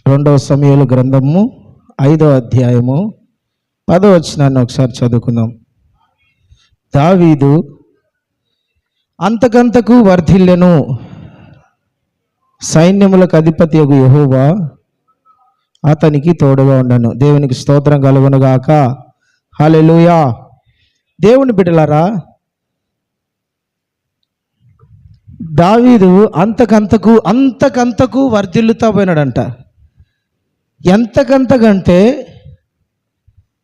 రెండవ సమూయేలు గ్రంథము 5వ అధ్యాయము 10వ వచనాన్ని ఒకసారి చదువుకుందాం. దావీదు అంతకంతకు వర్ధిల్లెను, సైన్యములకు అధిపతియగు యెహోవా అతనికి తోడుగా ఉండను. దేవునికి స్తోత్రం కలుగును గాక. హల్లెలూయా. దేవుని బిడ్డలారా, దావీదు అంతకంతకు వర్ధిల్లుతా పోయినాడంట. ఎంతకంతకంటే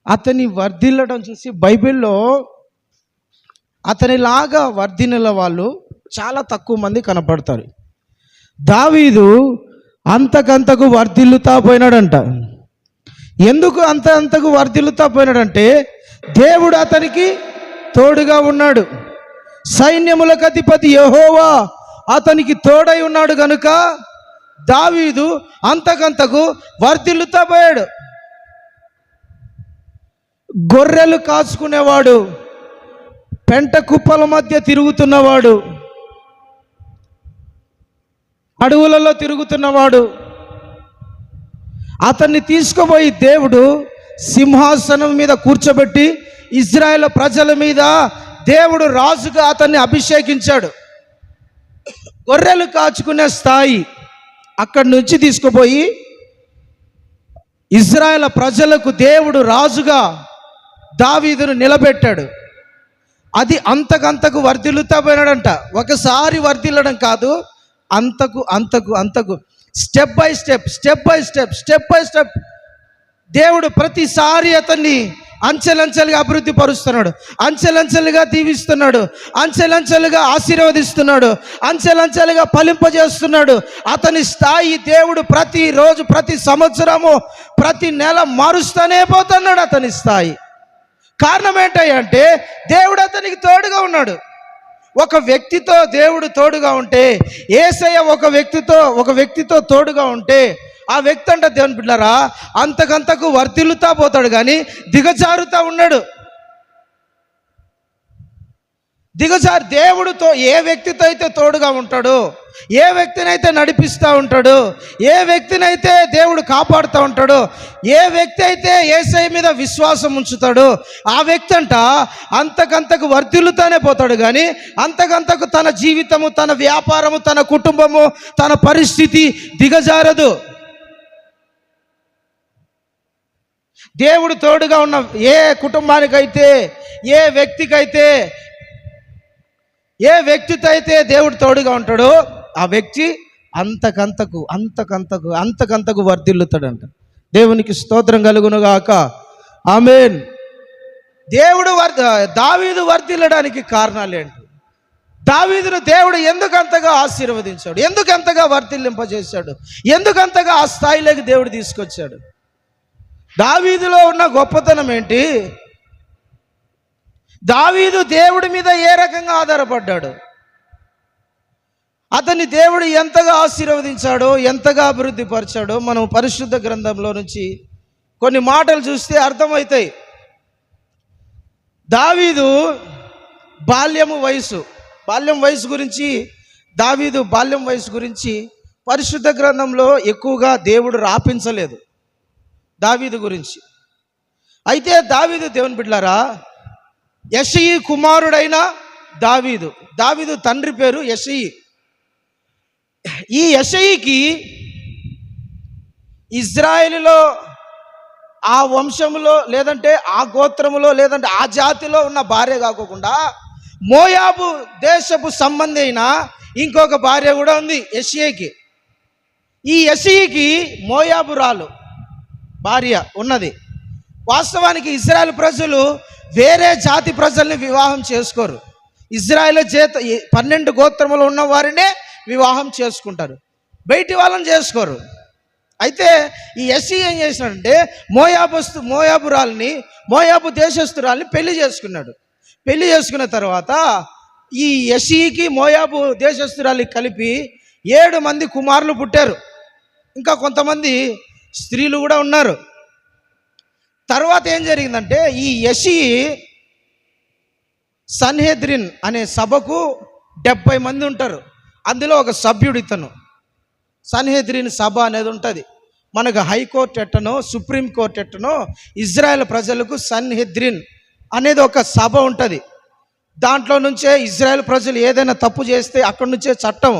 అతని వర్ధిల్లడం చూసి బైబిల్లో అతనిలాగా వర్ధిల్ల వాళ్ళు చాలా తక్కువ మంది కనపడతారు. దావీదు అంతకంతకు వర్ధిల్లుతా పోయినాడంట. ఎందుకు అంతకు వర్ధిల్లుతా పోయినాడంటే దేవుడు అతనికి తోడుగా ఉన్నాడు. సైన్యములకు అధిపతి యెహోవా అతనికి తోడై ఉన్నాడు గనుక దావీదు అంతకంతకు వర్ధిల్లుతా పోయాడు. గొర్రెలు కాచుకునేవాడు, పెంట కుప్పల మధ్య తిరుగుతున్నవాడు, అడవులలో తిరుగుతున్నవాడు, అతన్ని తీసుకుపోయి దేవుడు సింహాసనం మీద కూర్చోబెట్టి ఇజ్రాయేల్ ప్రజల మీద దేవుడు రాజుగా అతన్ని అభిషేకించాడు. గొర్రెలు కాచుకునే స్థాయి అక్కడి నుంచి తీసుకుపోయి ఇజ్రాయేల్ ప్రజలకు దేవుడు రాజుగా దావీదును నిలబెట్టాడు. అది అంతకు వర్ధిల్లుతా పోయినాడంట. ఒకసారి వర్ధిల్లడం కాదు, అంతకు స్టెప్ బై స్టెప్ దేవుడు ప్రతిసారి అతన్ని అంచెలంచెలుగా అభివృద్ధి పరుస్తున్నాడు, అంచెలంచెలుగా దీవిస్తున్నాడు, అంచెలంచెలుగా ఆశీర్వదిస్తున్నాడు, అంచెలంచెలుగా ఫలింపజేస్తున్నాడు. అతని స్థాయి దేవుడు ప్రతిరోజు, ప్రతి సంవత్సరము, ప్రతి నెల మారుస్తూనే పోతున్నాడు అతని స్థాయి. కారణం ఏంటంటే దేవుడు అతనికి తోడుగా ఉన్నాడు. ఒక వ్యక్తితో దేవుడు తోడుగా ఉంటే, యేసయ్య ఒక వ్యక్తితో తోడుగా ఉంటే ఆ వ్యక్తి అంటే దేవుని బిడ్డలారా అంతకంతకు వర్ధిల్లుతా పోతాడు, కానీ దిగజారుతా ఉన్నాడు. దేవుడితో ఏ వ్యక్తితో అయితే తోడుగా ఉంటాడో, ఏ వ్యక్తినైతే నడిపిస్తూ ఉంటాడో, ఏ వ్యక్తినైతే దేవుడు కాపాడుతూ ఉంటాడో, ఏ వ్యక్తి అయితే యేసయ్య మీద విశ్వాసం ఉంచుతాడో ఆ వ్యక్తి అంట అంతకంతకు వర్ధిల్లుతానే పోతాడు, కానీ అంతకంతకు తన జీవితము, తన వ్యాపారము, తన కుటుంబము, తన పరిస్థితి దిగజారదు. దేవుడు తోడుగా ఉన్న ఏ కుటుంబానికైతే, ఏ వ్యక్తితో అయితే దేవుడు తోడుగా ఉంటాడో ఆ వ్యక్తి అంతకంతకు వర్ధిల్లుతాడంట. దేవునికి స్తోత్రం కలుగును గాక. ఆమేన్. దావీదు వర్ధిల్లడానికి కారణాలు ఏంటి? దావీదును దేవుడు ఎందుకంతగా ఆశీర్వదించాడు? ఎందుకంతగా వర్ధిల్లింపజేశాడు? ఎందుకంతగా ఆ స్థాయిలోకి దేవుడు తీసుకొచ్చాడు? దావీదులో ఉన్న గొప్పతనం ఏంటి? దావీదు దేవుడి మీద ఏ రకంగా ఆధారపడ్డాడు? అతన్ని దేవుడు ఎంతగా ఆశీర్వదించాడో, ఎంతగా అభివృద్ధి పరిచాడో మనం పరిశుద్ధ గ్రంథంలో నుంచి కొన్ని మాటలు చూస్తే అర్థమవుతాయి. దావీదు బాల్యం వయసు గురించి పరిశుద్ధ గ్రంథంలో ఎక్కువగా దేవుడు రాపించలేదు దావీదు గురించి. అయితే దావీదు దేవుని బిడ్డలారా యెషయి కుమారుడైన దావీదు తండ్రి పేరు యెషయి. ఈ యెషయికి ఇజ్రాయేలులో ఆ వంశములో, లేదంటే ఆ గోత్రములో, లేదంటే ఆ జాతిలో ఉన్న భార్య కాకుండా మోయాబు దేశపు సంబంధి అయిన ఇంకొక భార్య కూడా ఉంది యెషయికి. ఈ యెషయికి మోయాబురాలు భార్య ఉన్నది. వాస్తవానికి ఇజ్రాయేల్ ప్రజలు వేరే జాతి ప్రజల్ని వివాహం చేసుకోరు. ఇజ్రాయేల్ 12 గోత్రములు ఉన్న వారినే వివాహం చేసుకుంటారు, బయటి వాళ్ళని చేసుకోరు. అయితే ఈ యెషయి ఏం చేసినాడంటే మోయాబు దేశస్తురాల్ని పెళ్లి చేసుకున్నాడు. పెళ్లి చేసుకున్న తర్వాత ఈ యెషయికి మోయాబు దేశస్తురాలికి కలిపి 7 మంది కుమారులు పుట్టారు. ఇంకా కొంతమంది స్త్రీలు కూడా ఉన్నారు. తర్వాత ఏం జరిగిందంటే ఈ యెషయి సన్హెద్రిన్ అనే సభకు 70 మంది ఉంటారు. అందులో ఒక సభ్యుడు ఇతను. సన్హెద్రిన్ సభ అనేది ఉంటుంది. మనకు హైకోర్టు ఎట్టనో సుప్రీంకోర్టు ఎట్టనో ఇజ్రాయెల్ ప్రజలకు సన్హెద్రిన్ అనేది ఒక సభ ఉంటుంది. దాంట్లో నుంచే ఇజ్రాయెల్ ప్రజలు ఏదైనా తప్పు చేస్తే అక్కడి నుంచే చట్టం.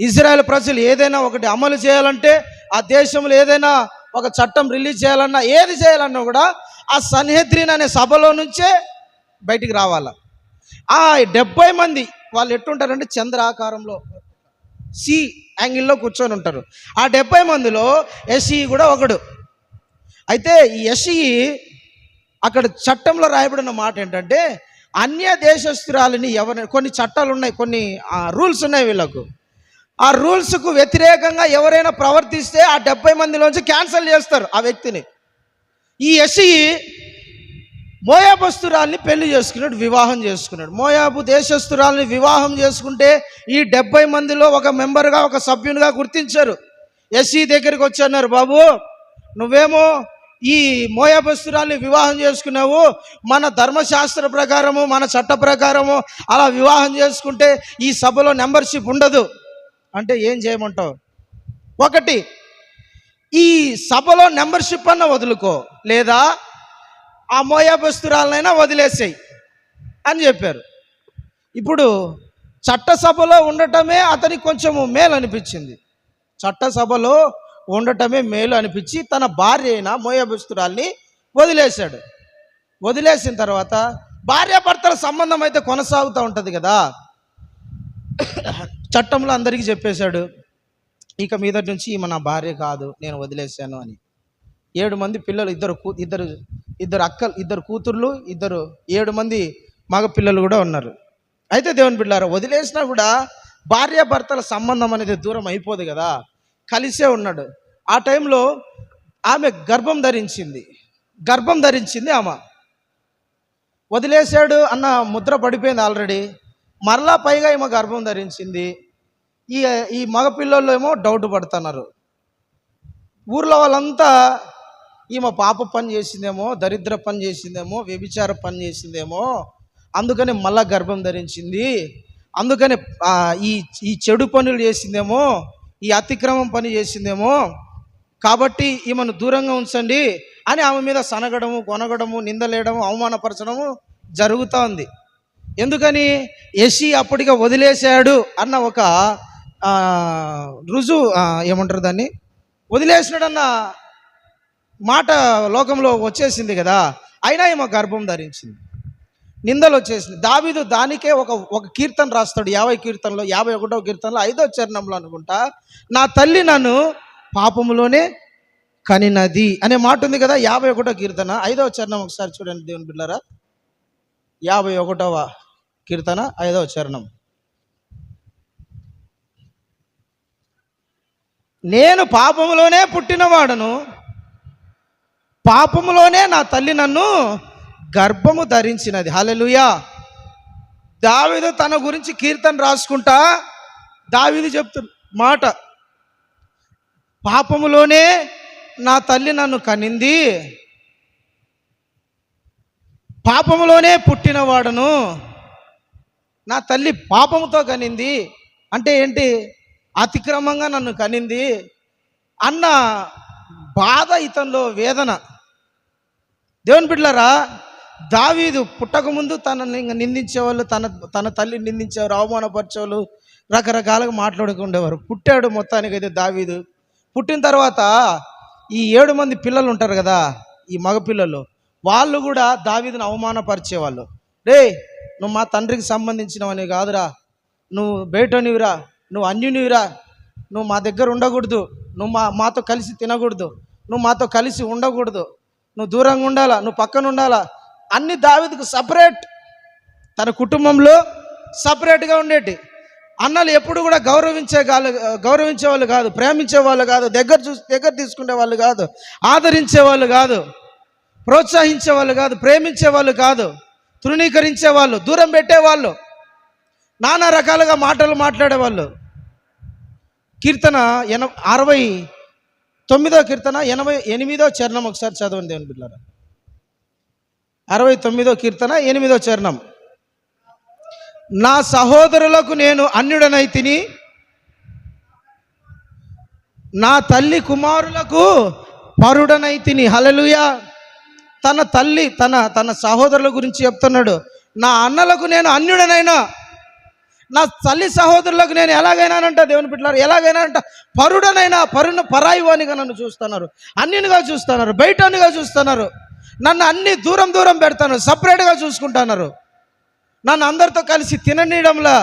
ఇజ్రాయెల్ ప్రజలు ఏదైనా ఒకటి అమలు చేయాలంటే, ఆ దేశంలో ఏదైనా ఒక చట్టం రిలీజ్ చేయాలన్నా, ఏది చేయాలన్నా కూడా ఆ సన్హెద్రిన్ అనే సభలో నుంచే బయటికి రావాలా. ఆ 70 మంది వాళ్ళు ఎట్టుంటారంటే చంద్రాకారంలో సి యాంగిల్లో కూర్చొని ఉంటారు. ఆ 70 మందిలో ఎస్ఈ కూడా ఒకడు. అయితే ఈ ఎస్ఈ అక్కడ చట్టంలో రాయబడిన మాట ఏంటంటే, అన్య దేశస్తురాలని కొన్ని చట్టాలు ఉన్నాయి, కొన్ని రూల్స్ ఉన్నాయి వీళ్ళకు. ఆ రూల్స్కు వ్యతిరేకంగా ఎవరైనా ప్రవర్తిస్తే ఆ 70 మందిలోంచి క్యాన్సిల్ చేస్తారు ఆ వ్యక్తిని. ఈ ఎస్ఈ మోయాబస్తురాల్ని పెళ్లి చేసుకున్నాడు, వివాహం చేసుకున్నాడు. మోయాబు దేశస్తురాల్ని వివాహం చేసుకుంటే ఈ 70 మందిలో ఒక మెంబర్గా, ఒక సభ్యునిగా గుర్తించారు. ఎస్ఈ దగ్గరికి వచ్చి అన్నారు, బాబు నువ్వేమో ఈ మోయాబస్తురాల్ని వివాహం చేసుకున్నావు, మన ధర్మశాస్త్ర ప్రకారము, మన చట్ట ప్రకారము అలా వివాహం చేసుకుంటే ఈ సభలో మెంబర్షిప్ ఉండదు అంటే ఏం చేయమంటావు? ఒకటి, ఈ సభలో మెంబర్షిప్ అన్న వదులుకో, లేదా ఆ మోయాబస్తురాలనైనా వదిలేసాయి అని చెప్పారు. ఇప్పుడు చట్టసభలో ఉండటమే అతనికి కొంచెము మేలు అనిపించింది. చట్టసభలో ఉండటమే మేలు అనిపించి తన భార్య అయిన మోయాబస్తురాల్ని వదిలేశాడు. వదిలేసిన తర్వాత భార్యాభర్తల సంబంధం అయితే కొనసాగుతూ ఉంటుంది కదా. చట్టంలో అందరికీ చెప్పేశాడు, ఇక మీదటి నుంచి ఈమె నా భార్య కాదు, నేను వదిలేశాను అని. 7 మంది పిల్లలు, ఇద్దరు అక్కలు, 2 కూతుర్లు, 7 మంది మగ పిల్లలు కూడా ఉన్నారు. అయితే దేవుని బిడ్డలారా, వదిలేసినా కూడా భార్యాభర్తల సంబంధం అనేది దూరం అయిపోదు కదా, కలిసే ఉన్నాడు. ఆ టైంలో ఆమె గర్భం ధరించింది ఆమె. వదిలేశాడు అన్న ముద్ర పడిపోయింది ఆల్రెడీ. మరలా పైగా ఈమె గర్భం ధరించింది. ఈ మగ పిల్లలు ఏమో డౌట్ పడుతున్నారు. ఊర్లో వాళ్ళంతా ఈమె పాప పని చేసిందేమో, దరిద్ర పని చేసిందేమో, వ్యభిచార పని చేసిందేమో, అందుకని మళ్ళా గర్భం ధరించింది, అందుకని ఈ చెడు పనులు చేసిందేమో, ఈ అతిక్రమం పని చేసిందేమో, కాబట్టి ఈమెను దూరంగా ఉంచండి అని ఆమె మీద సనగడము, కొనగడము, నిందలేయడము, అవమానపరచడము జరుగుతూ ఉంది. ఎందుకని? ఎస్ఈ అప్పటిగా వదిలేశాడు అన్న ఒక రుజువు, ఏమంటారు దాన్ని, వదిలేసినాడన్న మాట లోకంలో వచ్చేసింది కదా. అయినా ఈమె గర్భం ధరించింది, నిందలు వచ్చేసింది. దావీదు దానికే ఒక కీర్తన రాస్తాడు, 50 కీర్తనలో 51వ కీర్తనలో 5వ చరణంలో అనుకుంటా, నా తల్లి నన్ను పాపములోనే కనినది అనే మాట ఉంది కదా. 51వ కీర్తన 5వ చరణం ఒకసారి చూడండి దేవుని బిడ్డలారా. 51వ కీర్తన 5వ చరణం. నేను పాపములోనే పుట్టినవాడను, పాపములోనే నా తల్లి నన్ను గర్భము ధరించినది. హల్లెలూయా. దావీదు తన గురించి కీర్తన రాసుకుంటా దావీదు చెప్తున్న మాట, పాపములోనే నా తల్లి నన్ను కనింది, పాపములోనే పుట్టినవాడను, నా తల్లి పాపముతో కనింది అంటే ఏంటి? అతిక్రమంగా నన్ను కనింది అన్న బాధ ఇతనిలో, వేదన. దేవుని బిడ్డలారా, దావీదు పుట్టకముందు తనని నిందించేవాళ్ళు, తన తల్లిని నిందించేవారు, అవమానపరిచేవాళ్ళు, రకరకాలుగా మాట్లాడుకుండేవారు. పుట్టాడు మొత్తానికి. అయితే దావీదు పుట్టిన తర్వాత ఈ 7 మంది పిల్లలు ఉంటారు కదా, ఈ మగ పిల్లలు, వాళ్ళు కూడా దావీదుని అవమానపరిచేవాళ్ళు. రే, నువ్వు మా తండ్రికి సంబంధించినవని కాదురా, నువ్వు బయటనివిరా, నువ్వు అన్యునివిరా, నువ్వు మా దగ్గర ఉండకూడదు, నువ్వు మాతో కలిసి తినకూడదు, నువ్వు మాతో కలిసి ఉండకూడదు, నువ్వు దూరంగా ఉండాలా, నువ్వు పక్కన ఉండాలా, అన్ని దావీదుకు సపరేట్, తన కుటుంబంలో సపరేట్గా ఉండేటి. అన్నలు ఎప్పుడు కూడా గౌరవించేవాళ్ళు కాదు, ప్రేమించేవాళ్ళు కాదు, దగ్గర తీసుకునే వాళ్ళు కాదు, ఆదరించేవాళ్ళు కాదు, ప్రోత్సహించేవాళ్ళు కాదు, ప్రేమించేవాళ్ళు కాదు, తృణీకరించేవాళ్ళు, దూరం పెట్టేవాళ్ళు, నానా రకాలుగా మాటలు మాట్లాడేవాళ్ళు. కీర్తన 69వ కీర్తన 88వ చరణం ఒకసారి చదవండి దేవుని బిడ్డలారా. 69వ కీర్తన 8వ చరణం. నా సహోదరులకు నేను అన్యుడనైతిని, నా తల్లి కుమారులకు పరుడనైతిని. హల్లెలూయా. తన తల్లి తన సహోదరుల గురించి చెప్తున్నాడు. నా అన్నలకు నేను అన్యుడనైనా, నా తల్లి సహోదరులకు నేను ఎలాగైనానంట, దేవుని బిడ్డలారా, ఎలాగైనానంట పరుడనైనా, పరాయి వానిగా నన్ను చూస్తున్నారు, అన్యునిగా చూస్తున్నారు, బయటనిగా చూస్తున్నారు, నన్ను అన్ని దూరం పెడతాను, సపరేట్గా చూసుకుంటున్నారు. నన్ను అందరితో కలిసి తిననీయడంలా,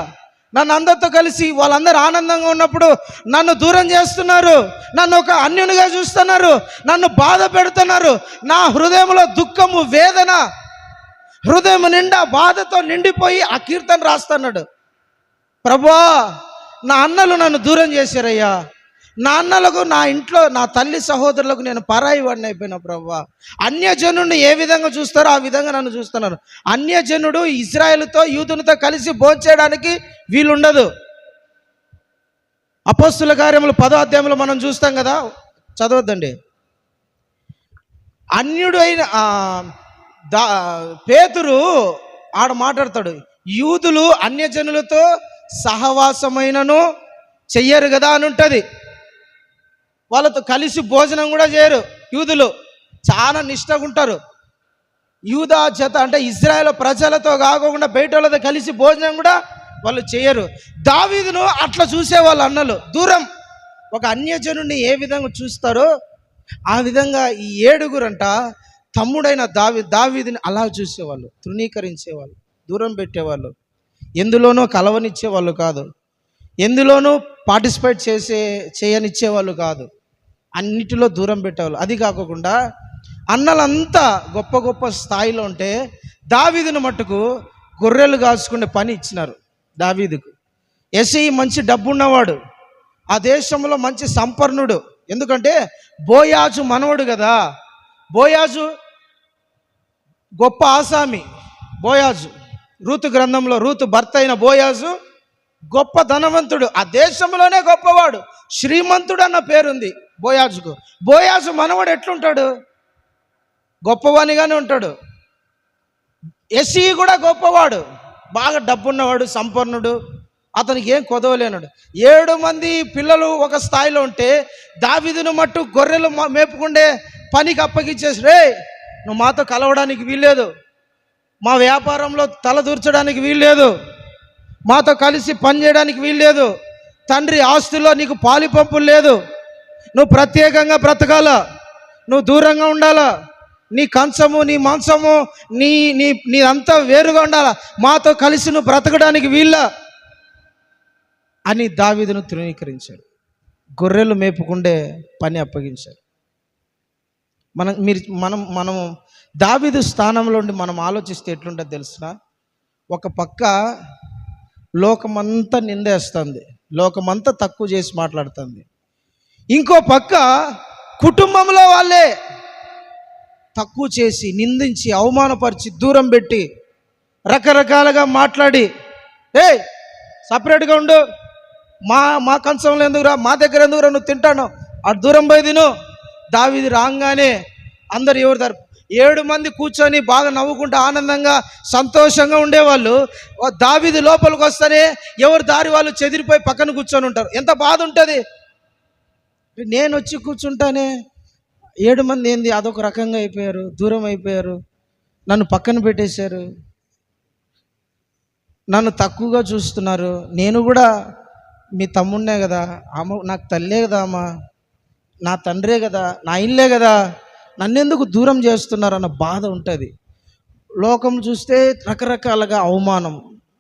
నన్ను అందరితో కలిసి వాళ్ళందరూ ఆనందంగా ఉన్నప్పుడు నన్ను దూరం చేస్తున్నారు, నన్ను ఒక అన్యునిగా చూస్తున్నారు, నన్ను బాధ పెడుతున్నారు. నా హృదయంలో దుఃఖము, వేదన, హృదయం నిండా బాధతో నిండిపోయి ఆ కీర్తన రాస్తున్నాడు. ప్రభువా, నా అన్నలు నన్ను దూరం చేశారయ్యా, నా అన్నలకు, నా ఇంట్లో నా తల్లి సహోదరులకు నేను పరాయి వాడిని అయిపోయినా. ప్రభువా, అన్యజనుడిని ఏ విధంగా చూస్తారో ఆ విధంగా నన్ను చూస్తున్నారు. అన్యజనుడు ఇజ్రాయేలుతో, యూదునితో కలిసి భోంచేయడానికి వీలుండదు. అపోస్తుల కార్యములు 10వ అధ్యాయంలో మనం చూస్తాం కదా, చదవద్దండి. అన్యుడు అయిన పేతురు ఆడ మాట్లాడతాడు, యూదులు అన్యజనులతో సహవాసమైనను చెయ్యరు కదా అని ఉంటుంది. వాళ్ళతో కలిసి భోజనం కూడా చేయరు. యూదులు చాలా నిష్టగా ఉంటారు. యూదా జత అంటే ఇజ్రాయేల్ ప్రజలతో కాకుండా బయట వాళ్ళతో కలిసి భోజనం కూడా వాళ్ళు చేయరు. దావీదును అట్లా చూసేవాళ్ళు అన్నలు, దూరం. ఒక అన్యజనుడిని ఏ విధంగా చూస్తారో ఆ విధంగా ఈ 7గురంట తమ్ముడైన దావీదుని అలా చూసేవాళ్ళు, తృణీకరించేవాళ్ళు, దూరం పెట్టేవాళ్ళు, ఎందులోనూ కలవనిచ్చేవాళ్ళు కాదు, ఎందులోనూ పార్టిసిపేట్ చేయనిచ్చేవాళ్ళు కాదు, అన్నిటిలో దూరం పెట్టేవాళ్ళు. అది కాకుండా అన్నలంతా గొప్ప గొప్ప స్థాయిలో ఉంటే దావీదును మట్టుకు గొర్రెలు కాచుకునే పని ఇచ్చినారు. దావీదుకు యెషయి మంచి డబ్బున్నవాడు, ఆ దేశంలో మంచి సంపన్నుడు. ఎందుకంటే బోయాజు మనవడు కదా. బోయాజు గొప్ప ఆసామి. బోయాజు రూతు గ్రంథంలో రూతు భర్త అయిన బోయాజు గొప్ప ధనవంతుడు, ఆ దేశంలోనే గొప్పవాడు, శ్రీమంతుడు అన్న పేరుంది బోయాజుకు. బోయాజు మనవడు ఎట్లుంటాడు? గొప్పవానిగానే ఉంటాడు. యెషయి కూడా గొప్పవాడు, బాగా డబ్బున్నవాడు, సంపన్నుడు, అతనికి ఏం కొదవలేనాడు. 7 మంది పిల్లలు ఒక స్థాయిలో ఉంటే దావీదును మట్టు గొర్రెలు మేపుకుండే పనికి అప్పగించేసి, రే నువ్వు మాతో కలవడానికి వీల్లేదు, మా వ్యాపారంలో తలదూర్చడానికి వీల్లేదు, మాతో కలిసి పని చేయడానికి వీల్లేదు, తండ్రి ఆస్తిలో నీకు పాలి పంపులు లేదు, నువ్వు ప్రత్యేకంగా బ్రతకాల, నువ్వు దూరంగా ఉండాలా, నీ కంచము నీ మాంసము నీ నీ నీ అంతా వేరుగా ఉండాలా, మాతో కలిసి నువ్వు బ్రతకడానికి వీళ్ళ అని దావీదును తృణీకరించాడు. గొర్రెలు మేపుకుండే పని అప్పగించాడు. మనం దావీదు స్థానంలో ఉండి మనం ఆలోచిస్తే ఎట్లుంటుంది తెలుసిన? ఒక పక్క లోకమంతా నిందేస్తుంది, లోకమంతా తక్కువ చేసి మాట్లాడుతుంది. ఇంకో పక్క కుటుంబంలో వాళ్ళే తక్కువ చేసి, నిందించి, అవమానపరిచి, దూరం పెట్టి, రకరకాలుగా మాట్లాడి, సపరేట్గా ఉండు, మా కంచంలో ఎందుకురా, మా దగ్గర ఎందుకురా, నువ్వు తింటాను, అటు దూరం పోయి తిను. దావీదు రాగానే అందరు ఎవరు 7 మంది కూర్చొని బాగా నవ్వుకుంటూ ఆనందంగా సంతోషంగా ఉండేవాళ్ళు. దావీదు లోపలికి వస్తేనే ఎవరు దారి వాళ్ళు చెదిరిపోయి పక్కన కూర్చొని ఉంటారు. ఎంత బాధ ఉంటుంది. నేను వచ్చి కూర్చుంటానే 7 మంది ఏంది అదొక రకంగా అయిపోయారు, దూరం అయిపోయారు, నన్ను పక్కన పెట్టేశారు, నన్ను తక్కువగా చూస్తున్నారు. నేను కూడా మీ తమ్ముడినే కదా, అమ్మ నాకు తల్లే కదా, అమ్మ నా తండ్రే కదా, నా ఇల్లే కదా, నన్నెందుకు దూరం చేస్తున్నారన్న బాధ ఉంటుంది. లోకం చూస్తే రకరకాలుగా అవమానం,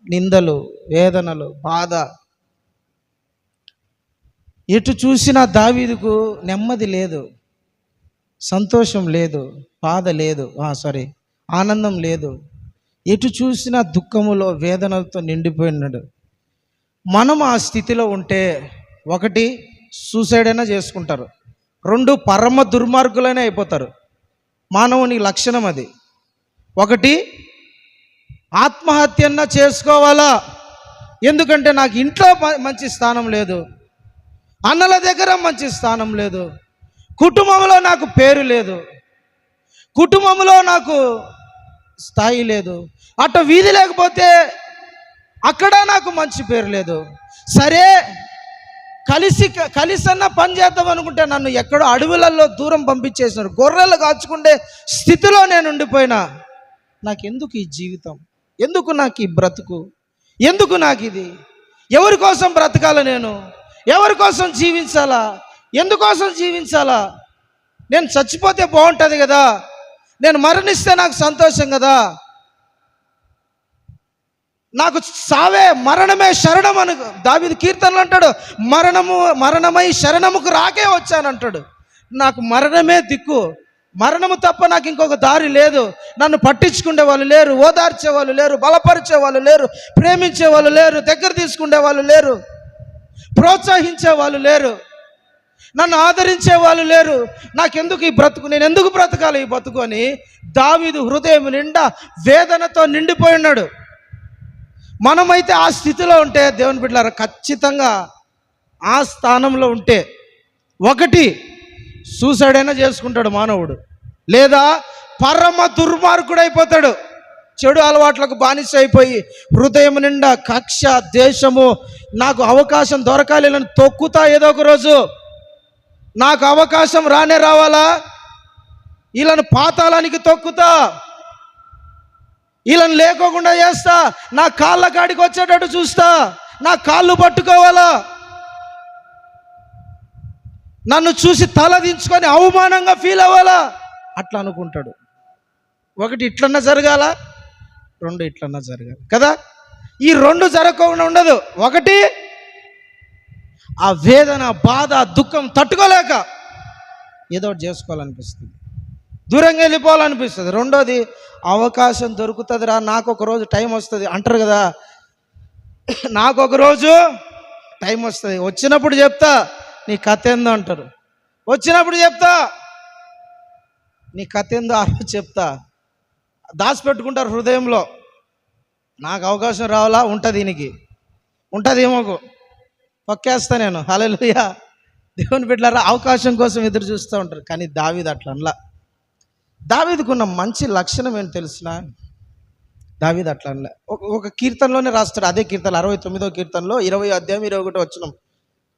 నిందలు, వేదనలు, బాధ. ఎటు చూసినా దావీదుకు నెమ్మది లేదు, సంతోషం లేదు, బాధ లేదు, ఆనందం లేదు. ఎటు చూసినా దుఃఖములో, వేదనలతో నిండిపోయినాడు. మనం ఆ స్థితిలో ఉంటే 1 సూసైడ్ అయినా చేసుకుంటారు, 2 పరమ దుర్మార్గులైనా అయిపోతారు. మానవుని లక్షణం అది. 1 ఆత్మహత్యన్నా చేసుకోవాలా, ఎందుకంటే నాకు ఇంట్లో మంచి స్థానం లేదు, అన్నల దగ్గర మంచి స్థానం లేదు, కుటుంబంలో నాకు పేరు లేదు, కుటుంబంలో నాకు స్థాయి లేదు, అటు వీధి లేకపోతే అక్కడ నాకు మంచి పేరు లేదు. సరే కలిసన్నా పని చేద్దాం అనుకుంటే నన్ను ఎక్కడో అడవులలో దూరం పంపించేసినారు. గొర్రెలు కాచుకుండే స్థితిలో నేను ఉండిపోయినా. నాకెందుకు ఈ జీవితం? ఎందుకు నాకు ఈ బ్రతుకు? ఎందుకు నాకు ఇది? ఎవరి కోసం బ్రతకాల? నేను ఎవరి కోసం జీవించాలా? ఎందుకోసం జీవించాలా? నేను చచ్చిపోతే బాగుంటుంది కదా, నేను మరణిస్తే నాకు సంతోషం కదా, నాకు సావే మరణమే శరణం అని దావీదు కీర్తనలు అంటాడు. మరణమై శరణముకు రాకే వచ్చానంటాడు. నాకు మరణమే దిక్కు, మరణము తప్ప నాకు ఇంకొక దారి లేదు. నన్ను పట్టించుకునే వాళ్ళు లేరు, ఓదార్చే వాళ్ళు లేరు, బలపరిచే వాళ్ళు లేరు, ప్రేమించే వాళ్ళు లేరు, దగ్గర తీసుకునే వాళ్ళు లేరు, ప్రోత్సహించే వాళ్ళు లేరు, నన్ను ఆదరించే వాళ్ళు లేరు. నాకెందుకు ఈ బ్రతుకు? నేను ఎందుకు బ్రతకాలి ఈ బ్రతుకు అని దావీదు హృదయం నిండా వేదనతో నిండిపోయి ఉన్నాడు. మనమైతే ఆ స్థితిలో ఉంటే దేవుని బిడ్డలారా, ఖచ్చితంగా ఆ స్థానంలో ఉంటే ఒకటి సూసైడ్ అయినా చేసుకుంటాడు మానవుడు, లేదా పరమ దుర్మార్గుడు అయిపోతాడు. చెడు అలవాట్లకు బానిస అయిపోయి హృదయం నిండా కక్ష, దేశము, నాకు అవకాశం దొరకాలి అని తొక్కుతా. ఏదో ఒక రోజు నాకు అవకాశం రానే రావాలా, వీళ్ళని పాతాళానికి తొక్కుతా, వీళ్ళని లేకోకుండా చేస్తా, నా కాళ్ళ కాడికి వచ్చేటట్టు చూస్తా, నా కాళ్ళు పట్టుకోవాలా, నన్ను చూసి తల దించుకొని అవమానంగా ఫీల్ అవ్వాలా, అట్లా అనుకుంటాడు. ఒకటి ఇట్లన్నా జరగాల, రెండు ఇట్లన్నా జరగాలి కదా. ఈ రెండు జరగకుండా ఉండదు. ఒకటి ఆ వేదన, బాధ, దుఃఖం తట్టుకోలేక ఏదో ఒకటి చేసుకోవాలనిపిస్తుంది, దూరంగా వెళ్ళిపోవాలనిపిస్తుంది. రెండోది అవకాశం దొరుకుతుందిరా, నాకు ఒక రోజు టైం వస్తుంది అంటారు కదా. నాకు ఒక రోజు టైం వస్తుంది, వచ్చినప్పుడు చెప్తా నీ కథ ఏందో అంటారు. వచ్చినప్పుడు చెప్తా నీ కథ ఏందో ఆ రోజు చెప్తా. దాచిపెట్టుకుంటారు హృదయంలో. నాకు అవకాశం రావాలా, ఉంటుంది దీనికి, ఉంటుంది ఏమోకు పక్కేస్తా నేను. హల్లెలూయా. దేవుని బిడ్డలారా, అవకాశం కోసం ఎదురు చూస్తూ ఉంటారు. కానీ దావీదు అట్లా అనలా. దావీదుకున్న మంచి లక్షణం ఏంటి తెలిసిన? దావీదు అట్లా అనలే. ఒక కీర్తనలోనే రాస్తాడు. అదే కీర్తన 69వ కీర్తనలో 20వ అధ్యాయం 21వ వచనం,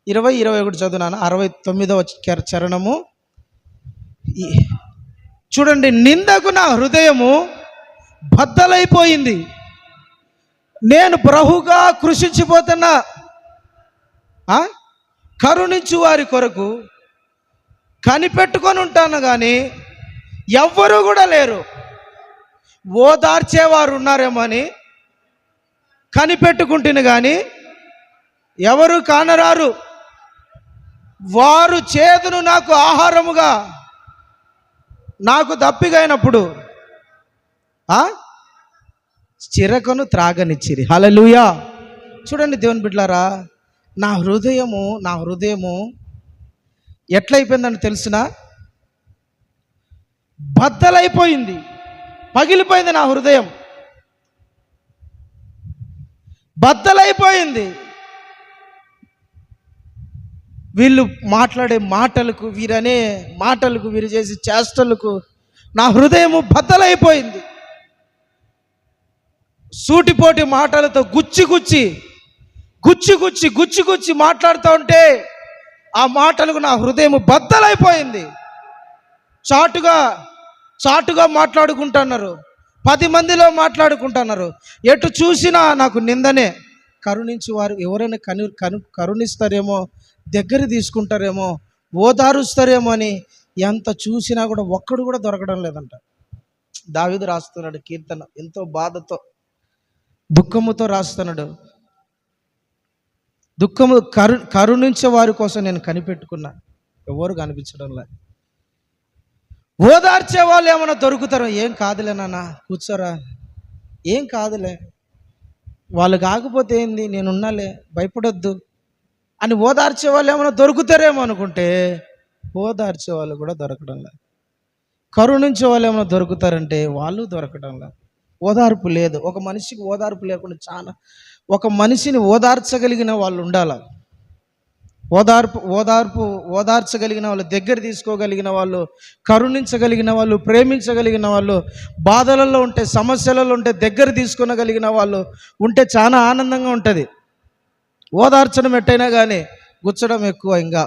20-21 చదువునాను. 69వ చరణము చూడండి. నిందకు నా హృదయము బద్దలైపోయింది, నేను బహుగా కృషించిపోతున్నా. కరుణించు వారి కొరకు కనిపెట్టుకొని ఉంటాను కానీ ఎవ్వరూ కూడా లేరు. ఓదార్చేవారు ఉన్నారేమో అని కనిపెట్టుకుంటును కానీ ఎవరు కానరారు. వారు చేదును నాకు ఆహారముగా నాకు దప్పిగైనప్పుడు చిరకను త్రాగనిచ్చిరి. హల్లెలూయా. చూడండి దేవుని బిడ్డలారా, నా హృదయము ఎట్లయిపోయిందని తెలిసిన? బద్దలైపోయింది, పగిలిపోయింది. నా హృదయం బద్దలైపోయింది. వీళ్ళు మాట్లాడే మాటలకు, వీరనే మాటలకు, వీరు చేసే చేష్టలకు నా హృదయము బద్దలైపోయింది. సూటిపోటి మాటలతో గుచ్చి గుచ్చి మాట్లాడుతూ ఉంటే ఆ మాటలకు నా హృదయం బద్దలైపోయింది. చాటుగా మాట్లాడుకుంటున్నారు, 10 మందిలో మాట్లాడుకుంటున్నారు. ఎటు చూసినా నాకు నిందనే. కరుణించి వారు ఎవరైనా కరుణిస్తారేమో, దగ్గర తీసుకుంటారేమో, ఓదారుస్తారేమో అని ఎంత చూసినా కూడా ఒక్కడు కూడా దొరకడం లేదంట. దావీదు రాస్తున్నాడు కీర్తన, ఎంతో బాధతో, దుఃఖముతో రాస్తున్నాడు. దుఃఖము కరుణించే వారి కోసం నేను కనిపెట్టుకున్నా, ఎవరు కనిపించడం లేదు. ఓదార్చే వాళ్ళు ఏమైనా దొరుకుతారో, ఏం కాదులే నాన్న కూర్చోరా, ఏం కాదులే, వాళ్ళు కాకపోతే ఏంది, నేనున్నాలే, భయపడొద్దు అని ఓదార్చే వాళ్ళు ఏమైనా దొరుకుతారేమో అనుకుంటే ఓదార్చే వాళ్ళు కూడా దొరకడం లేదు. కరుణించే వాళ్ళు ఏమైనా దొరుకుతారంటే వాళ్ళు దొరకడం లేదు. ఓదార్పు లేదు. ఒక మనిషికి ఓదార్పు లేకుండా ఒక మనిషిని ఓదార్చగలిగిన వాళ్ళు ఉండాలి. ఓదార్చగలిగిన వాళ్ళు, దగ్గర తీసుకోగలిగిన వాళ్ళు, కరుణించగలిగిన వాళ్ళు, ప్రేమించగలిగిన వాళ్ళు, బాధలలో ఉంటే, సమస్యలలో ఉంటే దగ్గర తీసుకొనగలిగిన వాళ్ళు ఉంటే చాలా ఆనందంగా ఉంటుంది. ఓదార్చడం ఎట్టయినా కానీ గుచ్చడం ఎక్కువ. ఇంకా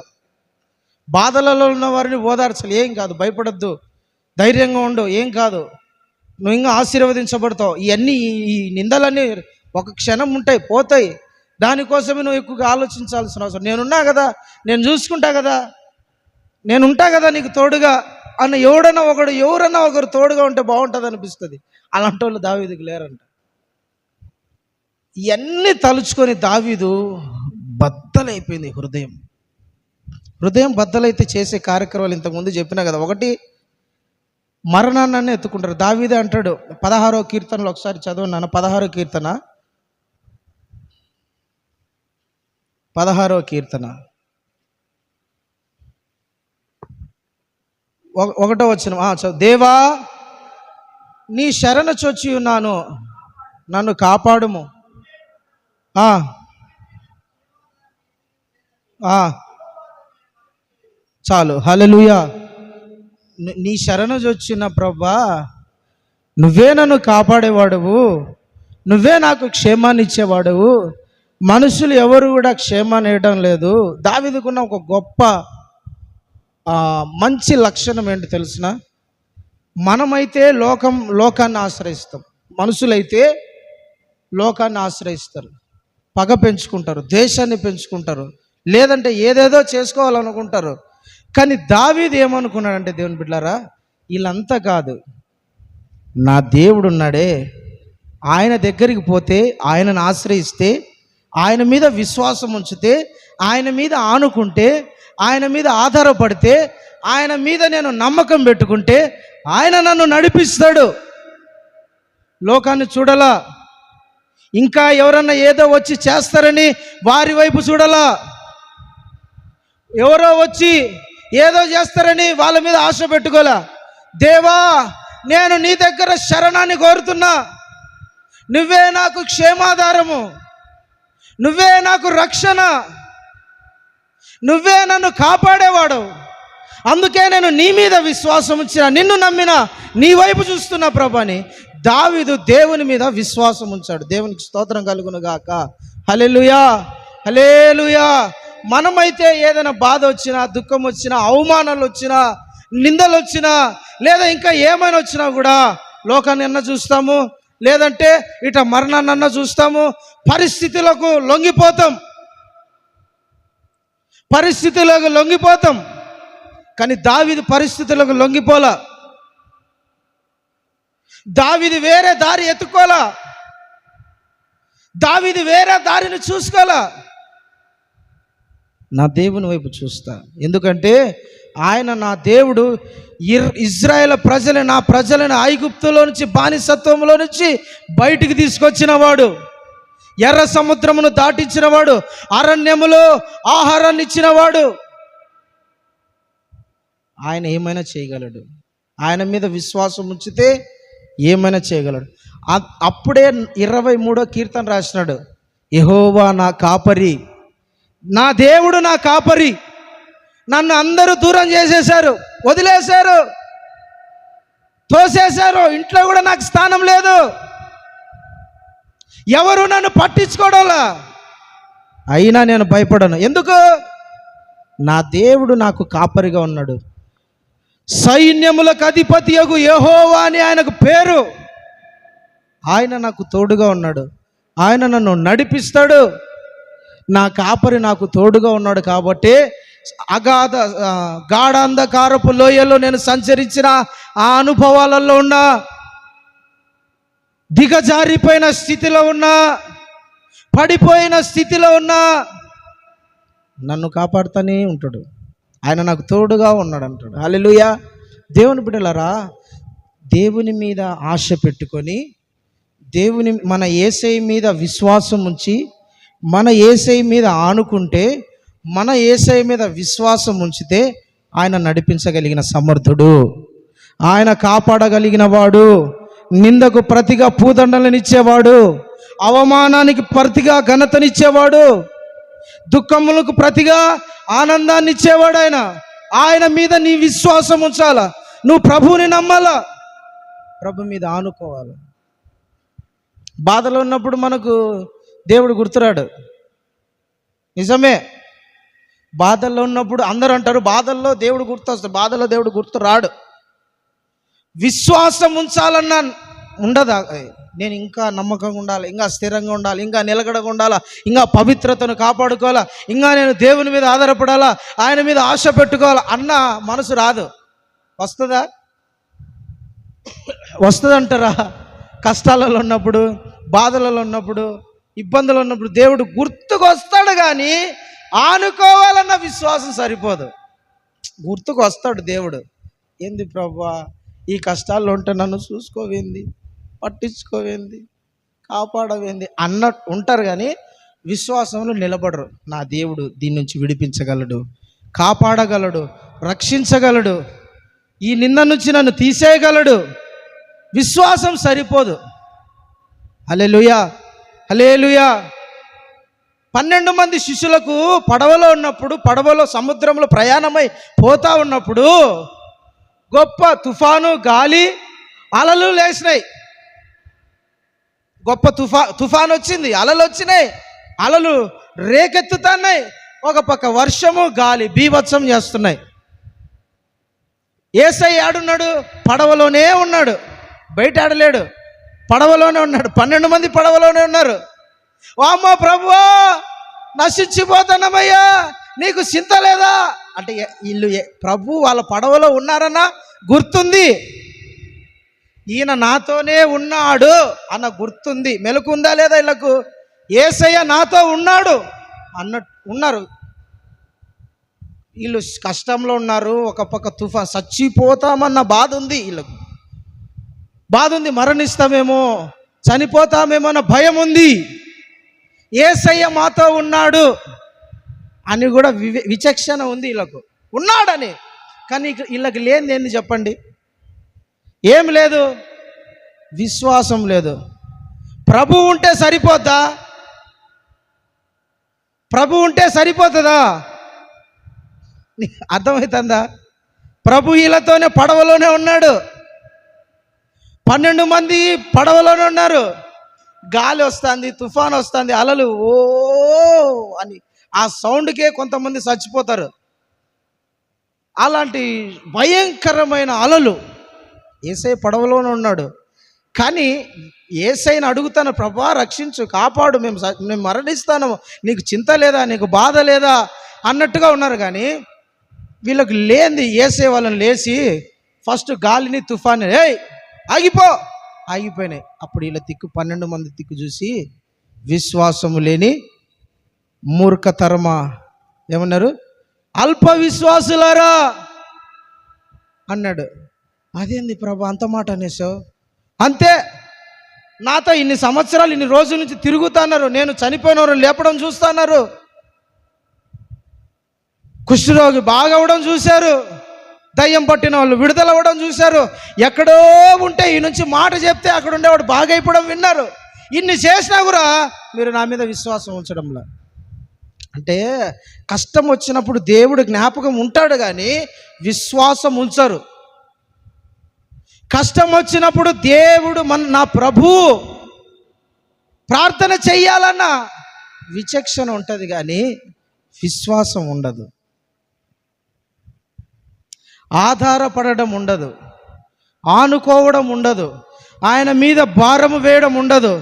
బాధలలో ఉన్న వారిని ఓదార్చాలి. ఏం కాదు, భయపడద్దు, ధైర్యంగా ఉండు, ఏం కాదు, నువ్వు ఇంకా ఆశీర్వదించబడతావు. ఇవన్నీ ఈ నిందలన్నీ ఒక క్షణం ఉంటాయి, పోతాయి. దానికోసమే నువ్వు ఎక్కువగా ఆలోచించాల్సిన అవసరం. నేనున్నా కదా, నేను చూసుకుంటా కదా, నేను ఉంటా కదా నీకు తోడుగా అన్న ఎవరన్నా ఒకరు తోడుగా ఉంటే బాగుంటుంది అనిపిస్తుంది. అలాంటి వాళ్ళు దావీదుకి లేరంట. ఇవన్నీ తలుచుకొని దావీదు బద్దలైపోయింది హృదయం బద్దలైతే చేసే కార్యక్రమాలు ఇంతకుముందు చెప్పినా కదా. ఒకటి, మరణాన్ని ఎత్తుకుంటారు. దావీదే అంటాడు 16వ కీర్తనలో, ఒకసారి చదవన్నాను. 16వ కీర్తన 16వ కీర్తన 1వ వచనం. దేవా, నీ శరణ చొచ్చి ఉన్నాను, నన్ను కాపాడుము. చాలు, హల్లెలూయా. నీ శరణు చొచ్చిన ప్రభువా, నువ్వే నన్ను కాపాడేవాడువు, నువ్వే నాకు క్షేమాన్ని ఇచ్చేవాడువు. మనుషులు ఎవరు కూడా క్షేమాన్ని ఇవ్వడం లేదు. దావీదుకున్న ఒక గొప్ప మంచి లక్షణం ఏంటి తెలిసిన? మనమైతే లోకాన్ని ఆశ్రయిస్తాం, మనుషులైతే లోకాన్ని ఆశ్రయిస్తారు, పగ పెంచుకుంటారు, దేశాన్ని పెంచుకుంటారు, లేదంటే ఏదేదో చేసుకోవాలనుకుంటారు. కానీ దావీదు ఏమనుకున్నాడంటే, దేవుని బిడ్డలారా, వీళ్ళంతా కాదు, నా దేవుడు ఉన్నాడే, ఆయన దగ్గరికి పోతే, ఆయనను ఆశ్రయిస్తే, ఆయన మీద విశ్వాసం ఉంచితే, ఆయన మీద ఆనుకుంటే, ఆయన మీద ఆధారపడితే, ఆయన మీద నేను నమ్మకం పెట్టుకుంటే ఆయన నన్ను నడిపిస్తాడు. లోకాన్ని చూడాలా, ఇంకా ఎవరన్నా ఏదో వచ్చి చేస్తారని వారి వైపు చూడాలా, ఎవరో వచ్చి ఏదో చేస్తారని వాళ్ళ మీద ఆశ పెట్టుకోలే. దేవా, నేను నీ దగ్గర శరణాన్ని కోరుతున్నా, నువ్వే నాకు క్షేమాధారము, నువ్వే నాకు రక్షణ, నువ్వే నన్ను కాపాడేవాడు. అందుకే నేను నీ మీద విశ్వాసం ఉంచిన, నిన్ను నమ్మిన, నీ వైపు చూస్తున్నా ప్రభు అని దావీదు దేవుని మీద విశ్వాసం ఉంచాడు. దేవునికి స్తోత్రం కలుగును గాక. హల్లెలూయా, హల్లెలూయా. మనమైతే ఏదైనా బాధ వచ్చినా, దుఃఖం వచ్చినా, అవమానాలు వచ్చినా, నిందలు వచ్చినా, లేదా ఇంకా ఏమైనా వచ్చినా కూడా లోకాన్ని అన్న చూస్తాము, లేదంటే ఇట మరణాన్ని అన్న చూస్తాము, పరిస్థితులకు లొంగిపోతాం. కానీ దావీదు పరిస్థితులకు లొంగిపోలా. దావీదు వేరే దారి ఎత్తుకోలా, దావీదు వేరే దారిని చూసుకోలా. నా దేవుని వైపు చూస్తా, ఎందుకంటే ఆయన నా దేవుడు. ఇజ్రాయేల్ నా ప్రజలను ఐగుప్తులో నుంచి, బానిసత్వంలో నుంచి బయటికి తీసుకొచ్చిన వాడు, ఎర్ర సముద్రమును దాటించిన వాడు, అరణ్యములో ఆహారాన్ని ఇచ్చిన వాడు. ఆయన ఏమైనా చేయగలడు, ఆయన మీద విశ్వాసం ఉంచితే ఏమైనా చేయగలడు. అప్పుడే 23వ కీర్తన రాసినాడు, యెహోవా నా కాపరి, నా దేవుడు నా కాపరి. నన్ను అందరూ దూరం చేసేశారు, వదిలేశారు, తోసేశారు, ఇంట్లో కూడా నాకు స్థానం లేదు, ఎవరు నన్ను పట్టించుకోవడంలా. అయినా నేను భయపడను. ఎందుకు? నా దేవుడు నాకు కాపరిగా ఉన్నాడు. సైన్యములకు అధిపతియగు యెహోవా అని ఆయనకు పేరు. ఆయన నాకు తోడుగా ఉన్నాడు, ఆయన నన్ను నడిపిస్తాడు. నా కాపరి నాకు తోడుగా ఉన్నాడు కాబట్టి గాఢాంధకారపు లోయల్లో నేను సంచరించిన ఆ అనుభవాలలో ఉన్నా, దిగజారిపోయిన స్థితిలో ఉన్నా, పడిపోయిన స్థితిలో ఉన్నా, నన్ను కాపాడుతూనే ఉంటాడు. ఆయన నాకు తోడుగా ఉన్నాడు అంటాడు. హల్లెలూయా. దేవుని బిడ్డలారా, దేవుని మీద ఆశ పెట్టుకొని, మన యేసయ్య మీద విశ్వాసం ఉంచి, మన యేసయ్య మీద ఆనుకుంటే, మన యేసయ్య మీద విశ్వాసం ఉంచితే ఆయన నడిపించగలిగిన సమర్థుడు, ఆయన కాపాడగలిగిన వాడు, నిందకు ప్రతిగా పూదండలను ఇచ్చేవాడు, అవమానానికి ప్రతిగా ఘనతనిచ్చేవాడు, దుఃఖములకు ప్రతిగా ఆనందాన్ని ఇచ్చేవాడు. ఆయన మీద నీ విశ్వాసం ఉంచాలా, నువ్వు ప్రభువుని నమ్మాలా, ప్రభు మీద ఆనుకోవాలి. బాధలో ఉన్నప్పుడు మనకు దేవుడు గుర్తురాడు, నిజమే. బాధల్లో ఉన్నప్పుడు అందరూ అంటారు బాధల్లో దేవుడు గుర్తొస్తాడు, బాధల్లో దేవుడు గుర్తు రాడు. విశ్వాసం ఉంచాలన్నా ఉండదా? నేను ఇంకా నమ్మకంగా ఉండాలి, ఇంకా స్థిరంగా ఉండాలి, ఇంకా నిలకడగా ఉండాలా, ఇంకా పవిత్రతను కాపాడుకోవాలా, ఇంకా నేను దేవుని మీద ఆధారపడాలా, ఆయన మీద ఆశ పెట్టుకోవాలా అన్న మనసు రాదు. వస్తుందా? వస్తుందంటారా? కష్టాలలో ఉన్నప్పుడు, బాధలలో ఉన్నప్పుడు, ఇబ్బందులు ఉన్నప్పుడు దేవుడు గుర్తుకు వస్తాడు, కానీ ఆనుకోవాలన్న విశ్వాసం సరిపోదు. గుర్తుకు వస్తాడు దేవుడు. ఏంది ప్రభువా ఈ కష్టాల్లో ఉంటే నన్ను చూసుకోవేంది, పట్టించుకోవేంది, కాపాడవేంది అన్నట్టు ఉంటారు, కానీ విశ్వాసంలో నిలబడరు. నా దేవుడు దీని నుంచి విడిపించగలడు, కాపాడగలడు, రక్షించగలడు, ఈ నింద నుంచి నన్ను తీసేయగలడు. విశ్వాసం సరిపోదు. హల్లెలూయా, హల్లెలూయా. 12 మంది శిష్యులకు పడవలో ఉన్నప్పుడు, పడవలో సముద్రంలో ప్రయాణమై పోతా ఉన్నప్పుడు గొప్ప తుఫాను, గాలి, అలలు లేచినాయి. గొప్ప తుఫాను వచ్చింది, అలలు వచ్చినాయి, అలలు రేకెత్తుతున్నాయి. ఒక పక్క వర్షము, గాలి బీభత్సం చేస్తున్నాయి. యేసయ్య ఆడున్నాడు, పడవలోనే ఉన్నాడు, బయట ఆడలేడు, పడవలోనే ఉన్నాడు. 12 మంది పడవలోనే ఉన్నారు. వామ్మో ప్రభువా నశించిపోతున్నామయ్యా, నీకు చింత లేదా అంటే వీళ్ళు ప్రభు వాళ్ళ పడవలో ఉన్నారన్న గుర్తుంది, ఈయన నాతోనే ఉన్నాడు అన్న గుర్తుంది. మెలకుందా లేదా వీళ్ళకు? యేసయ్య నాతో ఉన్నాడు అన్నట్టు ఉన్నారు. వీళ్ళు కష్టంలో ఉన్నారు. ఒక పక్క తుఫాన్, చచ్చిపోతామన్న బాధ ఉంది వీళ్ళకు, బాధ ఉంది, మరణిస్తామేమో, చనిపోతామేమో అన్న భయం ఉంది. యేసయ్య మాతో ఉన్నాడు అని కూడా విచక్షణ ఉంది వీళ్ళకు, ఉన్నాడని. కానీ వీళ్ళకి లేనిది ఏంది చెప్పండి? ఏం లేదు, విశ్వాసం లేదు. ప్రభు ఉంటే సరిపోద్దా? ప్రభు ఉంటే సరిపోతుందా? అర్థమవుతుందా? ప్రభు వీళ్ళతోనే పడవలోనే ఉన్నాడు. 12 మంది పడవలోనే ఉన్నారు. గాలి వస్తుంది, తుఫాన్ వస్తుంది, అలలు ఓ అని ఆ సౌండ్కే కొంతమంది చచ్చిపోతారు. అలాంటి భయంకరమైన అలలు. యేసయ్య పడవలోనే ఉన్నాడు, కానీ యేసయ్యను అడుగుతాను, ప్రభువా రక్షించు, కాపాడు, మేము మరణిస్తాను, నీకు చింత లేదా, నీకు బాధ లేదా అన్నట్టుగా ఉన్నారు. కానీ వీళ్ళకి లేనిది యేసయ్య వాళ్ళని లేచి ఫస్ట్ గాలిని, తుఫాన్ని ఏయ్ ఆగిపో, ఆగిపోయినాయి. అప్పుడు వీళ్ళ 12 మంది తిక్కు చూసి విశ్వాసము లేని మూర్ఖతరమా, ఏమన్నారు? అల్ప విశ్వాసులారా అన్నాడు. అదేంది ప్రభు అంత మాట అనేసావు? అంతే, నాతో ఇన్ని సంవత్సరాలు, ఇన్ని రోజుల నుంచి తిరుగుతున్నారు, నేను చనిపోయిన వారు లేపడం చూస్తున్నారు, కుష్ఠరోగి బాగా అవ్వడం చూశారు, దయ్యం పట్టిన వాళ్ళు విడుదల అవ్వడం చూశారు, ఎక్కడో ఉంటే ఈ నుంచి మాట చెప్తే అక్కడ ఉండేవాడు బాగా అయిపోవడం విన్నారు. ఇన్ని చేసినా కూడా మీరు నా మీద విశ్వాసం ఉంచడంలా. అంటే కష్టం వచ్చినప్పుడు దేవుడు జ్ఞాపకం ఉంటాడు, కానీ విశ్వాసం ఉంచరు. కష్టం వచ్చినప్పుడు దేవుడు నా ప్రభు ప్రార్థన చెయ్యాలన్న విచక్షణ ఉంటుంది, కానీ విశ్వాసం ఉండదు, ఆధారపడడం ఉండదు, ఆనుకోవడం ఉండదు, ఆయన మీద భారము వేయడం ఉండదు,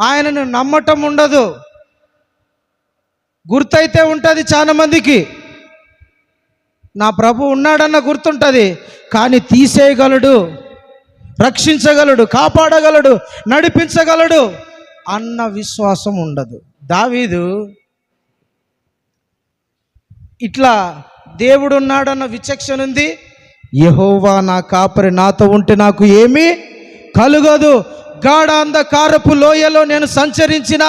ఆయనను నమ్మటం ఉండదు. గుర్తయితే ఉంటుంది చాలా మందికి, నా ప్రభు ఉన్నాడన్న గుర్తుంటుంది, కానీ తీసేయగలడు, రక్షించగలడు, కాపాడగలడు, నడిపించగలడు అన్న విశ్వాసం ఉండదు. దావీదు ఇట్లా దేవుడు ఉన్నాడన్న విచక్షణ ఉంది. యెహోవా నా కాపరి, నాతో ఉంటే నాకు ఏమీ కలుగదు. గాఢ అంధకారపు లోయలో నేను సంచరించిన,